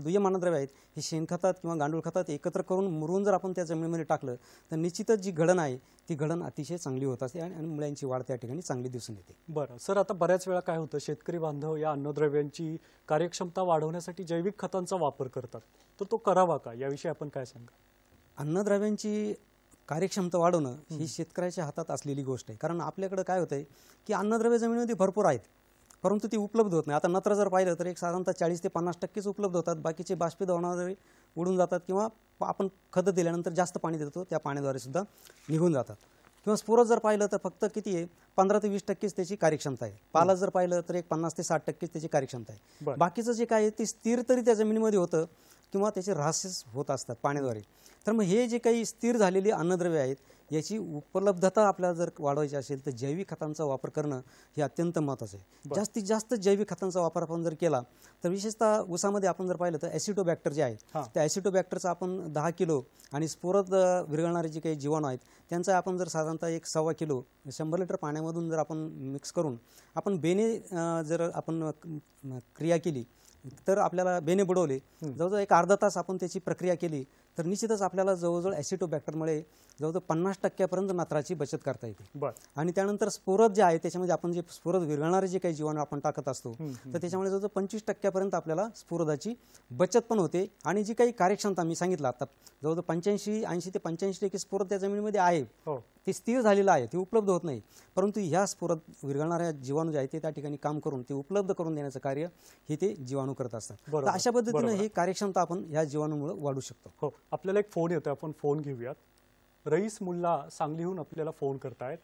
दुय्यम अन्नद्रव्य आहेत हे शेणखतात किंवा गांडूळ खतात एकत्र करून मुरून जर आपण त्या जमिनीमध्ये टाकलं तर निश्चितच जी घडण आहे ती घडण अतिशय चांगली होत असते आणि मुळ्यांची वाढ त्या ठिकाणी चांगली दिसून येते. बरं सर, आता बऱ्याच वेळा काय होतं शेतकरी बांधव या अन्नद्रव्यांची कार्यक्षमता वाढवण्यासाठी जैविक खतांचा वापर करतात तर तो करावा का याविषयी आपण काय सांगा? अन्नद्रव्यांची कार्यक्षमता वाढवणं ही शेतकऱ्याच्या हातात असलेली गोष्ट आहे. कारण आपल्याकडे काय होतंय की अन्नद्रव्य जमिनीमध्ये भरपूर आहेत परंतु ती उपलब्ध होत नाही. आता नत्र जर पाहिलं तर एक साधारणतः 40 ते 50% उपलब्ध होतात, बाकीचे बाष्पीभवनाद्वारे उडून जातात किंवा आपण खत दिल्यानंतर जास्त पाणी देतो त्या पाण्याद्वारे सुद्धा निघून जातात. किंवा स्फुरद जर पाहिलं तर फक्त किती आहे 15 ते 20% त्याची कार्यक्षमता आहे. पाला जर पाहिलं तर एक 50 ते 60% त्याची कार्यक्षमता आहे. बाकीचं जे काय आहे ते स्थिर तरी त्या जमिनीमध्ये होतं किंवा त्याचे ऱ्हास होत असतात पाण्याद्वारे. तर मग हे जे काही स्थिर झालेली अन्नद्रव्ये आहेत याची उपलब्धता आपल्याला जर वाढवायची असेल तर जैविक खतांचा वापर करणं हे अत्यंत महत्त्वाचं आहे. जास्तीत जास्त जैविक खतांचा वापर आपण जर केला तर विशेषतः ऊसामध्ये आपण जर पाहिलं तर ॲसिटोबॅक्टर जे आहेत त्या ॲसिटोबॅक्टरचा आपण 10 किलो आणि स्फुरद विरघळणारे जे काही जीवाणू आहेत त्यांचा आपण जर साधारणतः 1.25 किलो 100 लिटर पाण्यामधून जर आपण मिक्स करून आपण बेने जर आपण क्रिया केली तर आपल्याला बेने बुडवले, जवळजवळ एक अर्धा तास आपण त्याची प्रक्रिया केली तर निश्चितच आपल्याला जवळजवळ ॲसिटोबॅक्टरमुळे जवळजवळ 50% नत्राची बचत करता येते. आणि त्यानंतर स्फुरद जे आहे त्याच्यामध्ये आपण जे स्फुरद विरघळणारे जे काही जीवाणू आपण टाकत असतो तर त्याच्यामुळे जवळजवळ 25% आपल्याला स्फुरदाची बचत पण होते. आणि जी काही कार्यक्षमता मी सांगितलं आता जवळजवळ 80 ते 85% स्फुरद त्या जमिनीमध्ये आहे, ते स्थिर झालेलं आहे, ते उपलब्ध होत नाही. परंतु ह्या स्फुरद विरघळणाऱ्या जीवाणू जे आहेत ते त्या ठिकाणी काम करून ते उपलब्ध करून देण्याचं कार्य हे ते जीवाणू करत असतात. तर अशा पद्धतीने ही कार्यक्षमता आपण ह्या जीवाणूमुळे वाढू शकतो. हो, आपल्याला एक फोन येतोय, आपण फोन घेऊयात. रईस मुल्ला सांगलीहून आपल्याला फोन करतायत.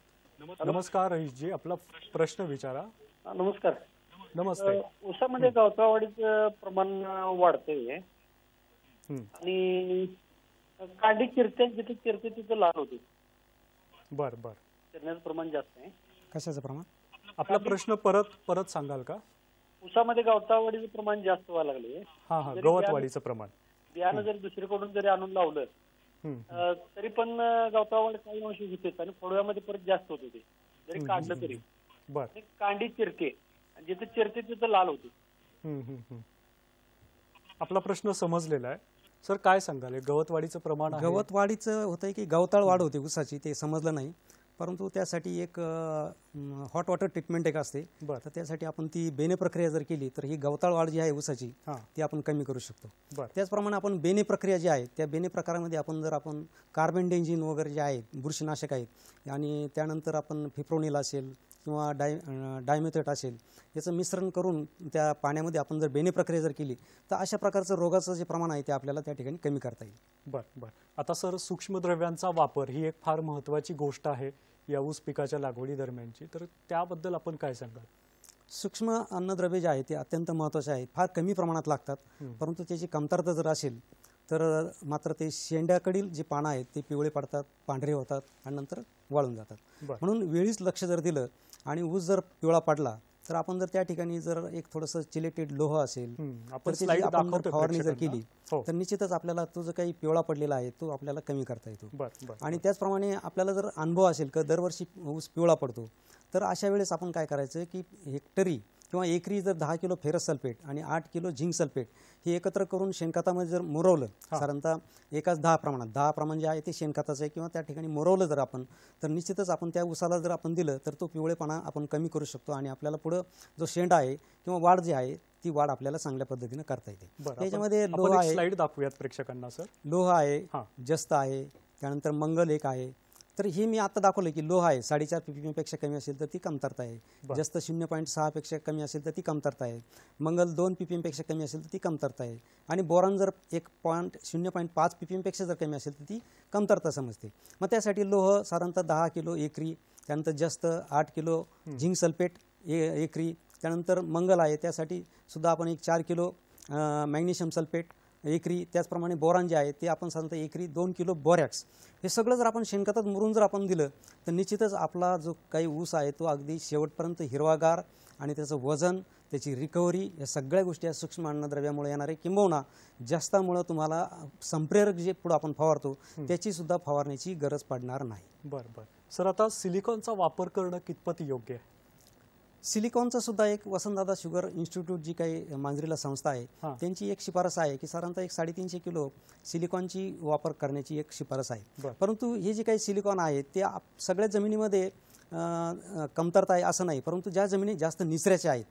नमस्कार रईसजी, आपला प्रश्न विचारा. नमस्कार. नमस्ते. ऊसामध्ये गवतावाढीचं प्रमाण वाढतंय आणि कांडी चिरते, जिथे चिरते तिथे लाल होते. बर बर, चिरण्याचं प्रमाण जास्त आहे. कशाचं प्रमाण? आपला प्रश्न परत सांगाल का? ऊसामध्ये गवतावाढीचं प्रमाण जास्त व्हायला लागले. हा, गवतवाढीचं प्रमाण. बियाणं जरी दुसरीकडून जरी आणून लावलं तरी पण गवतावाढ काही अंश होते आणि फोडव्यामध्ये परत जास्त होत होते जरी काढलं तरी. कांडी चिरते, जिथे चिरते तिथे लाल होते. आपला प्रश्न समजलेला आहे सर. काय सांगाल गवतवाढीचं प्रमाण? गवतवाढीचं होतंय की गवताळ वाढ होते ऊसाची, ते समजलं नाही. परंतु त्यासाठी एक हॉट वॉटर ट्रीटमेंट एक असते. तर त्यासाठी आपण ती बेने प्रक्रिया जर केली तर ही गवताळ वाढ जी आहे ऊसाची ती आपण कमी करू शकतो. त्याचप्रमाणे आपण बेने प्रक्रिया जी आहे त्या बेने प्रकारामध्ये आपण कार्बेंडेजिन वगैरे जे आहेत बुरशीनाशक आहेत आणि त्यानंतर आपण फिप्रोनिल असेल किंवा डायमेथेट असेल याचं मिश्रण करून त्या पाण्यामध्ये आपण जर बेने प्रक्रिया जर केली तर अशा प्रकारचं रोगाचं जे प्रमाण आहे ते आपल्याला त्या ठिकाणी कमी करता येईल. बरं. आता सर, सूक्ष्मद्रव्यांचा वापर ही एक फार महत्त्वाची गोष्ट आहे या ऊस पिकाच्या लागवडी दरम्यानची, तर त्याबद्दल आपण काय सांगाल? सूक्ष्म अन्नद्रव्ये जे आहेत ते अत्यंत महत्त्वाचे आहेत. फार कमी प्रमाणात लागतात, परंतु त्याची कमतरता जर असेल तर मात्र ते शेंड्याकडील जे पानं आहेत ते पिवळे पडतात, पांढरे होतात आणि नंतर वाळून जातात. म्हणून वेळीच लक्ष जर दिलं आणि ऊस जर पिवळा पडला तर आपण जर त्या ठिकाणी जर एक थोडंसं चिलेटेड लोह असेल आपण फवारणी जर केली तर निश्चितच आपल्याला तो जो काही पिवळा पडलेला आहे तो आपल्याला कमी करता येतो. आणि त्याचप्रमाणे आपल्याला जर अनुभव असेल की दरवर्षी ऊस पिवळा पडतो तर अशा वेळेस आपण काय करायचं की हेक्टरी किंवा एकरी जर 10 किलो फेरस सल्फेट आणि 8 किलो झिंक सल्फेट हे एकत्र करून शेणखतामध्ये जर मुरवलं, साधारणतः एकाच 10 प्रमाण जे आहे ते शेणखताचं आहे किंवा त्या ठिकाणी मुरवलं जर आपण तर निश्चितच आपण त्या ऊसाला जर आपण दिलं तर तो पिवळेपणा आपण कमी करू शकतो आणि आपल्याला पुढं जो शेंडा आहे किंवा वाढ जी आहे ती वाढ आपल्याला चांगल्या पद्धतीने करता येते. त्याच्यामध्ये लोह आहे, स्लाइड दाखवूयात प्रेक्षकांना सर. लोह आहे, जस्त आहे, त्यानंतर मंगल एक आहे. तर हे मी आता दाखवलं की लोह आहे 4.5 ppm पेक्षा कमी असेल तर ती कमतरता आहे. जस्त 0.6 पेक्षा कमी असेल तर ती कमतरता आहे. मंगल 2 ppm पेक्षा कमी असेल तर ती कमतरता आहे. आणि बोरॉन जर 0.5 ppm पेक्षा जर कमी असेल तर ती कमतरता समजते. मग त्यासाठी लोह साधारणतः 10 किलो एकरी, त्यानंतर जस्त 8 किलो झिंक सल्फेट एकरी, त्यानंतर मंगल आहे त्यासाठी सुद्धा आपण 4 किलो मॅग्नेशियम सल्फेट एकरी, त्याचप्रमाणे बोरान जे आहे ते आपण साधारणतः एकरी 2 किलो बोरॅक्स हे सगळं जर आपण शेणखतात मुरून जर आपण दिलं तर निश्चितच आपला जो काही ऊस आहे तो अगदी शेवटपर्यंत हिरवागार आणि त्याचं वजन, त्याची रिकव्हरी या सगळ्या गोष्टी या सूक्ष्म अन्नद्रव्यामुळे येणारे किंबहुना जास्तामुळं तुम्हाला संप्रेरक जे पुढं आपण फवारतो त्याची सुद्धा फवारण्याची गरज पडणार नाही. बरं. सर, आता सिलिकॉनचा वापर करणं कितपत योग्य आहे? सिलिकॉनचा सुद्धा एक वसंतदादा शुगर इन्स्टिट्यूट जी काही मांजरीला संस्था आहे त्यांची एक शिफारस आहे की साधारणतः 350 किलो सिलिकॉनची वापर करण्याची एक शिफारस आहे. परंतु हे जे काही सिलिकॉन आहे ते सगळ्या जमिनीमध्ये कमतरता आहे असं नाही, परंतु ज्या जमिनी जास्त निचऱ्याच्या आहेत,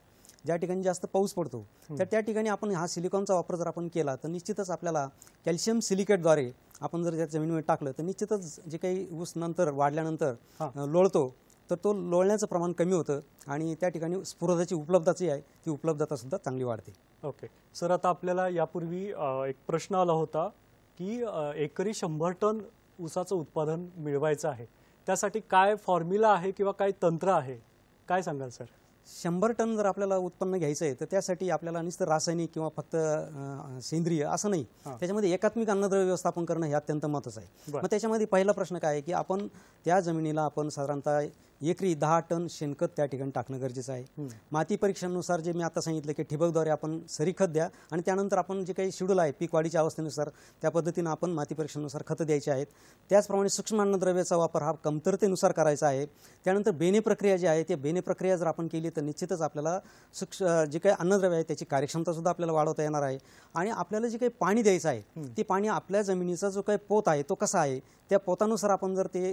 ज्या ठिकाणी जास्त पाऊस पडतो तर त्या ठिकाणी आपण हा सिलिकॉनचा वापर जर आपण केला तर निश्चितच आपल्याला कॅल्शियम सिलिकेटद्वारे आपण जर त्या जमिनीमध्ये टाकलं तर निश्चितच जे काही ऊस नंतर वाढल्यानंतर लोळतो तर तो लोळण्याचं प्रमाण कमी होतं आणि त्या ठिकाणी स्फुरदाची उपलब्धता आहे ती उपलब्धतासुद्धा चांगली वाढते. ओके सर, आता आपल्याला यापूर्वी एक प्रश्न आला होता की एकरी 100 टन ऊसाचं उत्पादन मिळवायचं आहे, त्यासाठी काय फॉर्म्युला आहे किंवा काय तंत्र आहे, काय सांगाल सर? 100 टन जर आपल्याला उत्पन्न घ्यायचं आहे तर त्यासाठी आपल्याला नुसतं रासायनिक किंवा फक्त सेंद्रिय असं नाही, त्याच्यामध्ये एकात्मिक अन्नद्रव्य व्यवस्थापन करणं हे अत्यंत महत्त्वाचं आहे. मग त्याच्यामध्ये पहिला प्रश्न काय आहे की आपण त्या जमिनीला आपण साधारणतः एकरी 10 टन शेणखत त्या ठिकाणी टाकणं गरजेचं आहे. माती परीक्षानुसार जे मी आता सांगितलं की ठिबकद्वारे आपण सरीखत द्या आणि त्यानंतर आपण जे काही शेड्यूल आहे पीक वाढीच्या अवस्थेनुसार त्या पद्धतीनं आपण माती परीक्षानुसार खतं द्यायची आहेत. त्याचप्रमाणे सूक्ष्म अन्नद्रव्याचा वापर हा कमतरतेनुसार करायचा आहे. त्यानंतर बेणे प्रक्रिया जी आहे ते बेणे प्रक्रिया जर आपण केली तर निश्चितच आपल्याला जे काही अन्नद्रव्य आहे त्याची कार्यक्षमतासुद्धा आपल्याला वाढवता येणार आहे. आणि आपल्याला जे काही पाणी द्यायचं आहे ते पाणी आपल्या जमिनीचा जो काही पोत आहे तो कसा आहे त्या पोतानुसार आपण जर ते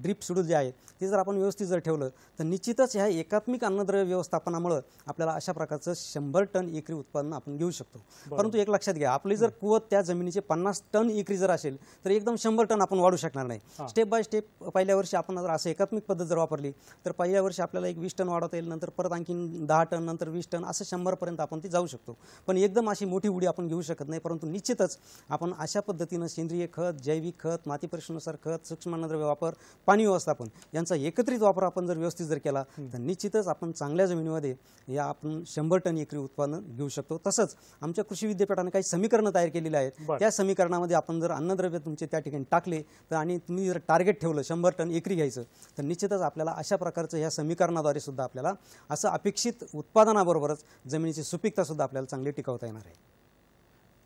ड्रीप शेड्यूल जे आहे ते जर आपण व्यवस्थित जर ठेवलं तर निश्चितच ह्या एकात्मिक अन्नद्रव्य व्यवस्थापनामुळे आपल्याला अशा प्रकारचं 100 टन एकरी उत्पन्न आपण घेऊ शकतो. परंतु एक लक्षात घ्या, आपली जर कुवत त्या जमिनीचे 50 टन एकरी जर असेल तर एकदम 100 टन आपण वाढू शकणार नाही. स्टेप बाय स्टेप पहिल्या वर्षी आपण जर असं एकात्मिक पद्धत जर वापरली तर पहिल्या वर्षी आपल्याला एक 20 टन वाढवता येईल, नंतर परत आणखीन 10 टन, नंतर 20 टन, असं 100 पर्यंत आपण ती जाऊ शकतो. पण एकदम अशी मोठी उडी आपण घेऊ शकत नाही. परंतु निश्चितच आपण अशा पद्धतीनं सेंद्रिय खत, जैविक खत, माती परीक्षणानुसार खत, सूक्ष्म अन्नद्रव्य वापर, पाणी व्यवस्थापन यांचा एकत्रित वापर आपण जर व्यवस्थित जर केला तर निश्चितच आपण चांगल्या जमिनीमध्ये या आपण 100 टन एकरी उत्पादन घेऊ शकतो. तसंच आमच्या कृषी विद्यापीठाने काही समीकरणं तयार केलेली आहेत. त्या समीकरणामध्ये आपण जर अन्नद्रव्य तुमचे त्या ठिकाणी टाकले तर आणि तुम्ही जर टार्गेट ठेवलं 100 टन एकरी घ्यायचं तर निश्चितच आपल्याला अशा प्रकारचं ह्या समीकरणाद्वारे सुद्धा आपल्याला असं अपेक्षित उत्पादनाबरोबरच जमिनीची सुपीकता सुद्धा आपल्याला चांगली टिकवता येणार आहे.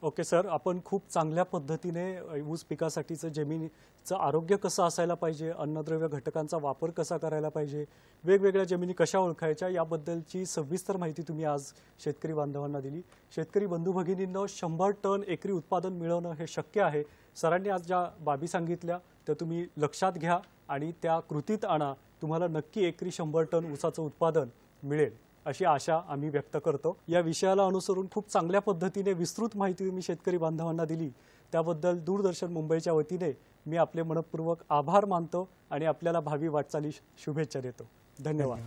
ओके सर, आपण खूप चांगल्या पद्धतीने ऊस पिकासाठीचं जमिनीचं आरोग्य कसं असायला पाहिजे, अन्नद्रव्य घटकांचा वापर कसा करायला पाहिजे, वेगवेगळ्या जमिनी कशा ओळखायच्या याबद्दलची सविस्तर माहिती तुम्ही आज शेतकरी बांधवांना दिली. शेतकरी बंधू भगिनींनो, 100 टन एकरी उत्पादन मिळवणं हे शक्य आहे. सरांनी आज ज्या बाबी सांगितल्या त्या तुम्ही लक्षात घ्या आणि त्या कृतीत आणा. तुम्हाला नक्की एकरी 100 टन ऊसाचं उत्पादन मिळेल अशी आशा आम्ही व्यक्त करतो. या विषयाला अनुसरून खूप चांगल्या पद्धतीने विस्तृत माहिती तुम्ही शेतकरी बांधवांना दिली त्याबद्दल दूरदर्शन मुंबईच्या वतीने मी आपले मनपूर्वक आभार मानतो आणि आपल्याला भावी वाटचाली शुभेच्छा देतो. धन्यवाद.